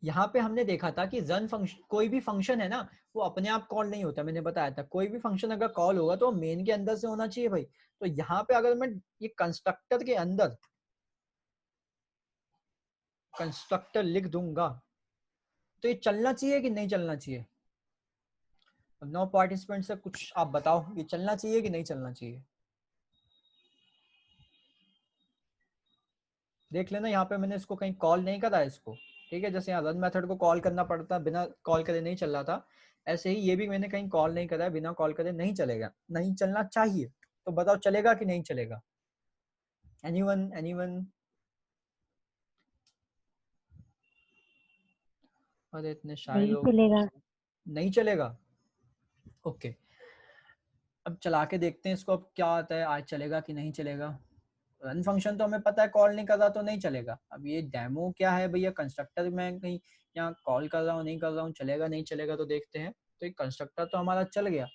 यहाँ पे हमने देखा था कि रन फंक्शन, कोई भी फंक्शन है ना वो अपने आप कॉल नहीं होता। मैंने बताया था कोई भी फंक्शन अगर कॉल होगा तो मेन के अंदर से होना चाहिए भाई। तो यहाँ पे अगर मैं ये कंस्ट्रक्टर के अंदर कंस्ट्रक्टर लिख दूंगा तो ये चलना चाहिए कि नहीं चलना चाहिए? अब 9 पार्टिसिपेंट से कुछ आप बताओ, ये चलना चाहिए कि नहीं चलना चाहिए? देख लेना, यहाँ पे मैंने इसको कहीं कॉल नहीं करा है इसको, ठीक है। जैसे यहाँ रन मेथड को कॉल करना पड़ता, बिना कॉल करे नहीं चल रहा था, ऐसे ही ये भी मैंने कहीं कॉल नहीं करा है, बिना कॉल करे नहीं चलेगा, नहीं चलना चाहिए। तो बताओ चलेगा कि नहीं चलेगा? Anyone anyone? अरे इतने शाय नहीं लोग। चलेगा। नहीं चलेगा, ओके। अब चला के देखते हैं इसको, अब क्या आता है, आज चलेगा कि नहीं चलेगा। रन फंक्शन तो हमें पता है कॉल नहीं कर रहा तो नहीं चलेगा। अब ये डेमो क्या है भैया, कंस्ट्रक्टर में कहीं यहाँ कॉल कर रहा हूँ नहीं कर रहा हूँ, चलेगा नहीं चलेगा तो देखते हैं। तो एक कंस्ट्रक्टर तो हमारा चल गया।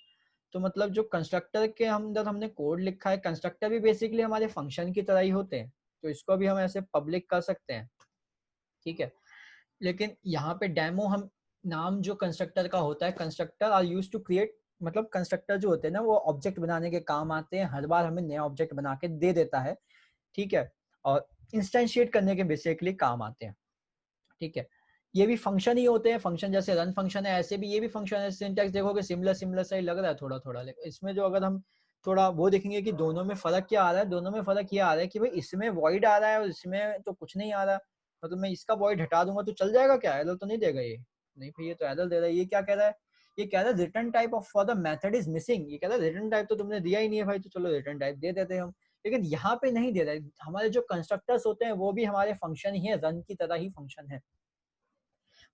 तो मतलब जो कंस्ट्रक्टर के अंदर हमने कोड लिखा है, कंस्ट्रक्टर भी बेसिकली हमारे फंक्शन की तरह ही होते हैं, तो इसको भी हम ऐसे पब्लिक कर सकते हैं, ठीक है। लेकिन यहाँ पे डेमो हम नाम जो कंस्ट्रक्टर का होता है, constructor are use to create, मतलब कंस्ट्रक्टर जो होते हैं ना वो ऑब्जेक्ट बनाने के काम आते हैं, हर बार हमें नया ऑब्जेक्ट बना के दे देता है, ठीक है। और इंस्टेंशिएट करने के बेसिकली काम आते हैं, ठीक है। ये भी फंक्शन ही होते हैं, फंक्शन जैसे रन फंक्शन है ऐसे भी ये भी फंक्शन है। सिंटैक्स देखोगे सिमिलर सिमिलर सा ही लग रहा है थोड़ा थोड़ा, लेकिन इसमें जो अगर हम थोड़ा वो देखेंगे कि दोनों में फर्क क्या आ रहा है, दोनों में फर्क ये आ रहा है कि भाई इसमें वॉइड आ रहा है और इसमें तो कुछ नहीं आ रहा। मतलब मैं इसका वॉइड हटा दूंगा तो चल जाएगा क्या? एरर तो नहीं देगा ये? नहीं भाई, ये तो एरर दे रहा है। ये क्या कह रहा है? ये कह रहा है return type of for the method is missing. ये कह रहा है रिटर्न टाइप तो तुमने दिया ही नहीं है भाई, तो चलो रिटर्न टाइप दे देते हैं हम। लेकिन यहाँ पे नहीं दे रहा है। हमारे जो कंस्ट्रक्टर्स होते हैं वो भी हमारे फंक्शन ही है, रन की तरह ही फंक्शन है,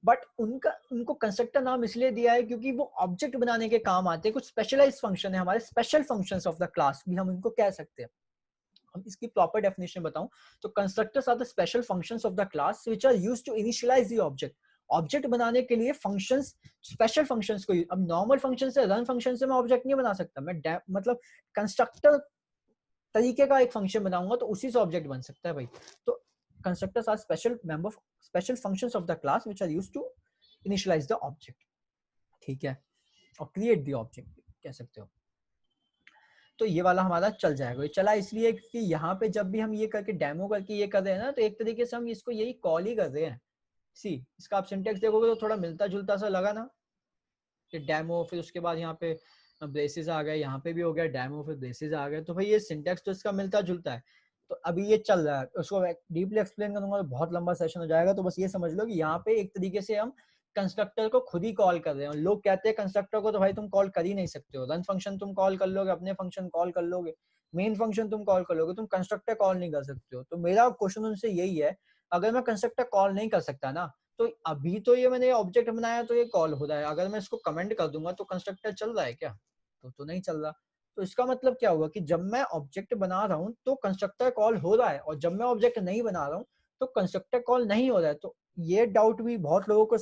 बट उनको कंस्ट्रक्टर नाम इसलिए दिया है क्योंकि वो ऑब्जेक्ट बनाने के काम आते हैं। कुछ स्पेशलाइज्ड फंक्शन है हमारे, special functions of the class भी हम इनको कह सकते हैं। हम इसकी प्रॉपर डेफिनेशन बताऊं तो constructors are the special functions of the class which are used to initialise the object. Object बनाने के लिए फंक्शंस, स्पेशल फंक्शंस को, अब नॉर्मल फंक्शन से, रन फंक्शन से मैं ऑब्जेक्ट नहीं बना सकता। मैं मतलब कंस्ट्रक्टर तरीके का एक फंक्शन बनाऊंगा तो उसी से ऑब्जेक्ट बन सकता है भाई। तो constructors are special functions of the class which are used to initialize the object, ठीक है, और create the object कह सकते हो। तो ये वाला हमारा चल जाएगा। ये चला इसलिए कि यहाँ पे जब भी हम ये करके डेमो करके ये कर रहे हैं ना, तो एक तरीके से हम इसको यही कॉल ही कर रहे हैं। सी इसका आप सिंटेक्स देखोगे तो थोड़ा मिलता जुलता सा लगा ना, कि डेमो फिर उसके बाद यहाँ पे ब्रेसेस आ गए, यहाँ पे भी हो गया डेमो फिर ब्रेसेस आ गए, तो भाई ये सिंटेक्स तो इसका मिलता जुलता है। तो अभी ये चल रहा है, उसको डीपली एक्सप्लेन करूंगा तो बहुत लंबा सेशन हो जाएगा। तो बस ये समझ लो कि यहाँ पे एक तरीके से हम कंस्ट्रक्टर को खुद ही कॉल कर रहे हैं। लोग कहते हैं कंस्ट्रक्टर को तो भाई तुम कॉल कर ही नहीं सकते हो, रन फंक्शन तुम कॉल कर लोगे, अपने फंक्शन कॉल कर लोगे, मेन फंक्शन तुम कॉल कर लोगे, तुम कंस्ट्रक्टर कॉल नहीं कर सकते हो। तो मेरा क्वेश्चन उनसे यही है, अगर मैं कंस्ट्रक्टर कॉल नहीं कर सकता ना, तो अभी तो ये मैंने ऑब्जेक्ट बनाया तो ये कॉल हो रहा है, अगर मैं इसको कमेंट कर दूंगा तो कंस्ट्रक्टर चल रहा है क्या? तो नहीं चल रहा। तो इसका मतलब क्या हुआ कि जब मैं ऑब्जेक्ट बना रहा हूँ तो कंस्ट्रक्टर कॉल हो रहा है, और जब मैं ऑब्जेक्ट नहीं बना रहा हूँ तो कंस्ट्रक्टर कॉल नहीं हो रहा है। तो ये डाउट भी बहुत लोगों को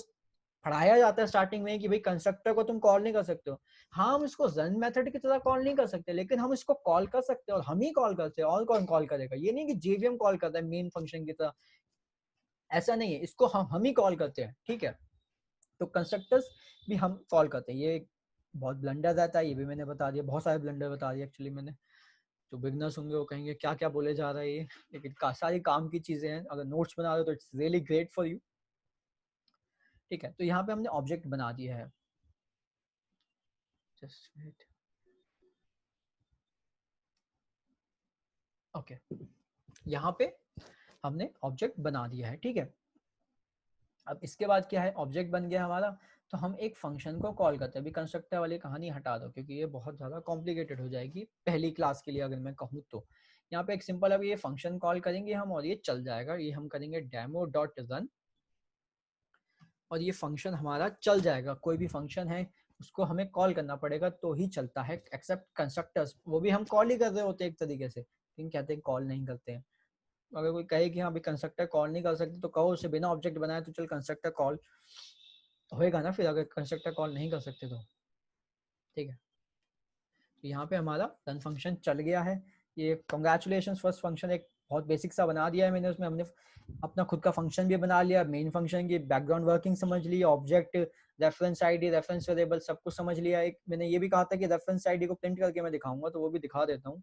पढ़ाया जाता है स्टार्टिंग में कि भाई कंस्ट्रक्टर को तुम कॉल नहीं कर सकते हो। हाँ, हम इसको रन मेथड की तरह कॉल नहीं कर सकते, लेकिन हम इसको कॉल कर सकते हैं, और हम ही कॉल करते हैं, और कौन कॉल करेगा? ये नहीं कि जेवीएम कॉल करता है मेन फंक्शन की तरह, ऐसा नहीं है। इसको हम ही कॉल करते हैं, ठीक है। तो कंस्ट्रक्टर्स भी हम कॉल करते हैं। ये बहुत ब्लंडर रहता है, ये भी मैंने बता दिया, बहुत सारे ब्लंडर बता दिए एक्चुअली मैंने। जो बिगनर्स होंगे वो कहेंगे क्या क्या बोले जा रहा है ये, लेकिन सारी काम की चीजें हैं। अगर नोट्स बना रहे हो तो it's really great for you, ठीक है। तो यहाँ पे हमने ऑब्जेक्ट बना दिया है, जस्ट वेट, ओके। यहाँ पे हमने ऑब्जेक्ट बना दिया है, ठीक है। अब इसके बाद क्या है, ऑब्जेक्ट बन गया हमारा, तो हम एक फंक्शन को कॉल करते हैं। अभी कंस्ट्रक्टर वाली कहानी हटा दो क्योंकि ये बहुत ज़्यादा कॉम्प्लिकेटेड हो जाएगी पहली क्लास के लिए अगर मैं कहूँ तो। यहाँ पे एक सिंपल अभी ये फंक्शन कॉल करेंगे हम और ये चल जाएगा। ये हम करेंगे डेमो डॉट रन और ये फंक्शन हमारा चल जाएगा। कोई भी फंक्शन है उसको हमें कॉल करना पड़ेगा तो ही चलता है, एक्सेप्ट कंस्ट्रक्टर्स, वो भी हम कॉल ही कर रहे होते हैं एक तरीके से, लेकिन कहते हैं कॉल नहीं करते हैं। अगर कोई कहे कि हाँ भाई कंस्ट्रक्टर कॉल नहीं कर सकते तो कहो उसे बिना ऑब्जेक्ट बनाए तो चल कंस्ट्रक्टर कॉल होएगा ना फिर, अगर कंस्ट्रक्टर कॉल नहीं कर सकते तो। ठीक है, तो यहाँ पे हमारा रन फंक्शन चल गया है। ये कॉन्ग्रेचुलेशन, फर्स्ट फंक्शन एक बहुत बेसिक सा बना दिया है मैंने, उसमें हमने अपना खुद का फंक्शन भी बना लिया, मेन फंक्शन की बैकग्राउंड वर्किंग समझ ली, object, reference ID, reference variable सब कुछ समझ लिया। एक मैंने ये भी कहा था कि रेफरेंस आईडी को प्रिंट करके मैं दिखाऊंगा, तो वो भी दिखा देता हूँ।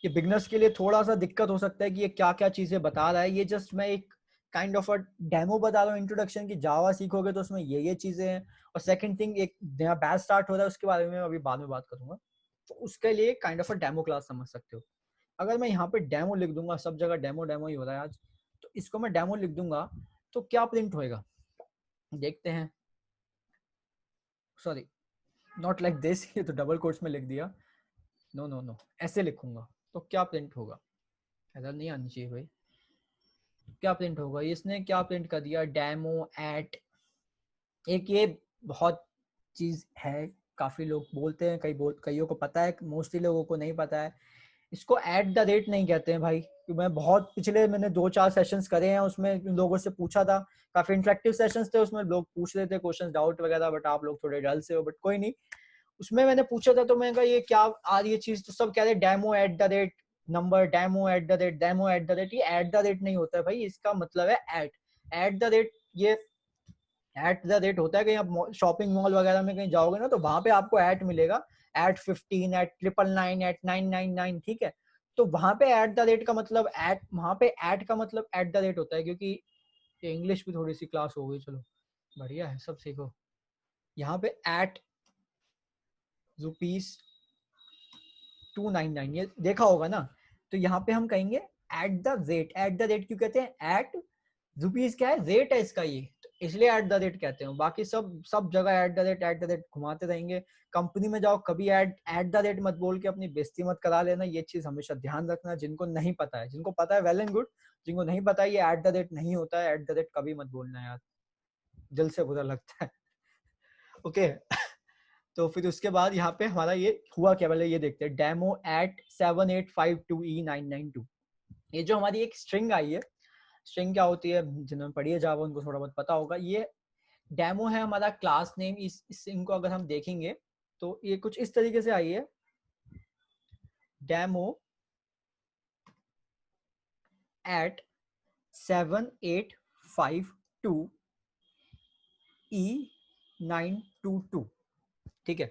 ये बिगनर्स के लिए थोड़ा सा दिक्कत हो सकता है कि ये क्या क्या चीजें बता रहा है, ये जस्ट मैं एक काइंड ऑफ अ डेमो बता रहा हूँ इंट्रोडक्शन की, जावा सीखोगे तो उसमें ये चीजें हैं। और सेकंड थिंग, एक नया बैच स्टार्ट हो रहा है उसके बारे में अभी बाद में बात करूंगा, तो उसके लिए kind of a demo class समझ सकते हो। अगर मैं यहाँ पे डेमो लिख दूंगा, सब जगह डेमो डेमो ही हो रहा है आज, तो इसको मैं डेमो लिख दूंगा तो क्या प्रिंट होएगा देखते हैं। सॉरी, नॉट लाइक दिस, ये तो डबल कोट्स में लिख दिया, नो नो नो, ऐसे लिखूंगा तो क्या प्रिंट होगा, एरर नहीं आनी चाहिए भाई। क्या प्रिंट होगा, इसने क्या प्रिंट कर दिया, डेमो एट, एक ये बहुत चीज है, काफी लोग बोलते हैं, कईयों को पता है, मोस्टली लोगों को नहीं पता है। इसको एट द रेट नहीं कहते हैं भाई, मैं बहुत पिछले मैंने 2-4 सेशंस करे हैं, उसमें लोगों से पूछा था, काफी इंटरेक्टिव सेशंस थे, उसमें लोग पूछ रहे थे क्वेश्चंस, डाउट वगैरह, बट आप लोग थोड़े डल से हो, बट कोई नहीं। उसमें मैंने पूछा था तो मैंने कहा ये क्या आ रही है चीज, तो सब कह रहे demo at the rate number, demo at the rate, demo at the rate. ये एट द रेट नहीं होता है भाई, इसका मतलब है एट द रेट। ये एट द रेट होता है, कहीं आप शॉपिंग मॉल वगैरह में कहीं जाओगे ना तो वहां पे आपको एट मिलेगा, एट 15, एट 999, एट 999, ठीक है। तो वहां पे एट द रेट का मतलब वहां पे एट का मतलब एट द रेट होता है, क्योंकि इंग्लिश भी थोड़ी सी क्लास हो गई, चलो बढ़िया है, सब सीखो। यहाँ पे एट रुपीज 299 ये देखा होगा ना, तो यहाँ पे हम कहेंगे at the rate. At the rate क्यों कहते हैं, एट रुपीज क्या है, रेट है इसका, ये तो इसलिए एट द रेट कहते हैं। बाकी सब जगह एट द रेट घुमाते रहेंगे। कंपनी में जाओ, कभी एट द रेट मत बोल के अपनी बेइज्जती मत करा लेना, ये चीज हमेशा ध्यान रखना। जिनको नहीं पता है, जिनको पता है वेल एंड गुड, जिनको नहीं पता है ये एट द रेट नहीं होता है, एट द रेट कभी मत बोलना यार, दिल से बुरा लगता है। ओके तो फिर उसके बाद यहाँ पे हमारा ये हुआ क्या, पहले ये देखते हैं, डेमो एट 7852E992। ये जो हमारी एक स्ट्रिंग आई है, स्ट्रिंग क्या होती है, जिन्होंने पढ़ी है जावा उनको थोड़ा बहुत पता होगा। ये डेमो है हमारा क्लास नेम। इस इनको अगर हम देखेंगे तो ये कुछ इस तरीके से आई है, डेमो एट 7852E922, ठीक है।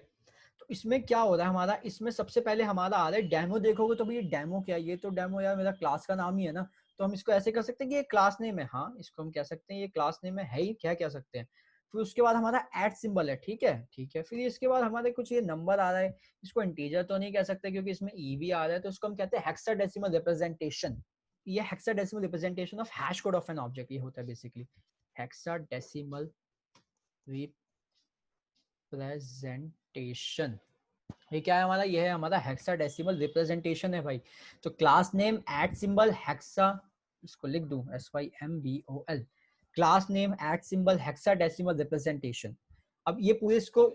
तो इसमें क्या हो रहा है हमारा, इसमें सबसे पहले हमारा आ रहा है डेमो। देखोगे तो भाई ये डेमो क्या है, ये तो डेमो यार मेरा क्लास का नाम ही है ना, तो हम इसको ऐसे कर सकते हैं कि ये क्लास नेम है, हाँ इसको हम कह सकते हैं ये क्लास नेम है ही, क्या कह सकते हैं। फिर उसके बाद हमारा एट सिंबल है, ठीक है ठीक है। फिर इसके बाद हमारे कुछ ये नंबर आ रहा है, इसको इंटीजर तो नहीं कह सकते क्योंकि इसमें ई भी आ रहा है, तो उसको हम कहते हैं हेक्साडेसिमल रिप्रेजेंटेशन। ये hexadecimal representation of hash code of an object, ये होता है बेसिकली हेक्साडेसिमल रिप्रेजेंटेशन। ये क्या है हमारा, ये है हमारा हेक्साडेसिमल रिप्रेजेंटेशन है भाई। तो class name at symbol hexa, इसको लिख दूं SYMBOL, class name at symbol hexadecimal representation. अब ये पूरे इसको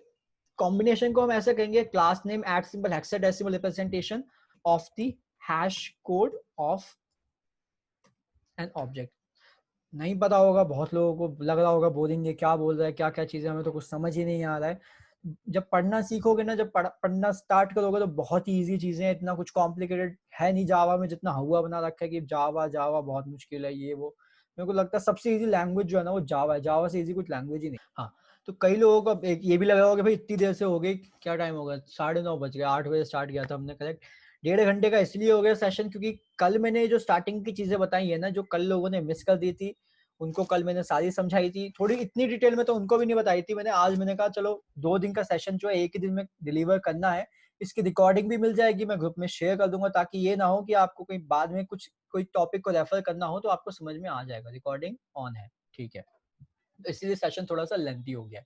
कॉम्बिनेशन को हम ऐसे कहेंगे, class name at symbol hexadecimal representation of the hash code of an object. नहीं पता होगा, बहुत लोगों को लग रहा होगा बोरिंग, ये क्या बोल रहा है, क्या क्या चीजें, हमें तो कुछ समझ ही नहीं आ रहा है। जब पढ़ना सीखोगे ना, जब पढ़ना स्टार्ट करोगे तो बहुत ही इजी चीजें हैं, इतना कुछ कॉम्प्लिकेटेड है नहीं जावा में, जितना हुआ बना रखा है कि जावा जावा बहुत मुश्किल है ये वो। मेरे को लगता है सबसे इजी लैंग्वेज जो है ना वो जावा है, जावा से इजी कुछ लैंग्वेज ही नहीं। हाँ, तो कई लोगों को एक ये भी लगा होगा भाई इतनी देर से हो गई, क्या टाइम हो गया, 9:30 बज गए, 8 बजे स्टार्ट किया था हमने, करेक्ट। 1.5 घंटे का इसलिए हो गया सेशन क्योंकि कल मैंने जो स्टार्टिंग की चीजें बताई है ना, जो कल लोगों ने मिस कर दी थी, उनको कल मैंने सारी समझाई थी, थोड़ी इतनी डिटेल में तो उनको भी नहीं बताई थी मैंने। आज मैंने कहा चलो 2 दिन का सेशन जो है एक ही दिन में डिलीवर करना है, इसकी रिकॉर्डिंग भी मिल जाएगी, मैं ग्रुप में शेयर कर दूंगा, ताकि ये ना हो कि आपको कहीं बाद में कुछ कोई टॉपिक को रेफर करना हो तो आपको समझ में आ जाएगा, रिकॉर्डिंग ऑन है, ठीक है। तो इसलिए सेशन थोड़ा सा लेंथी हो गया।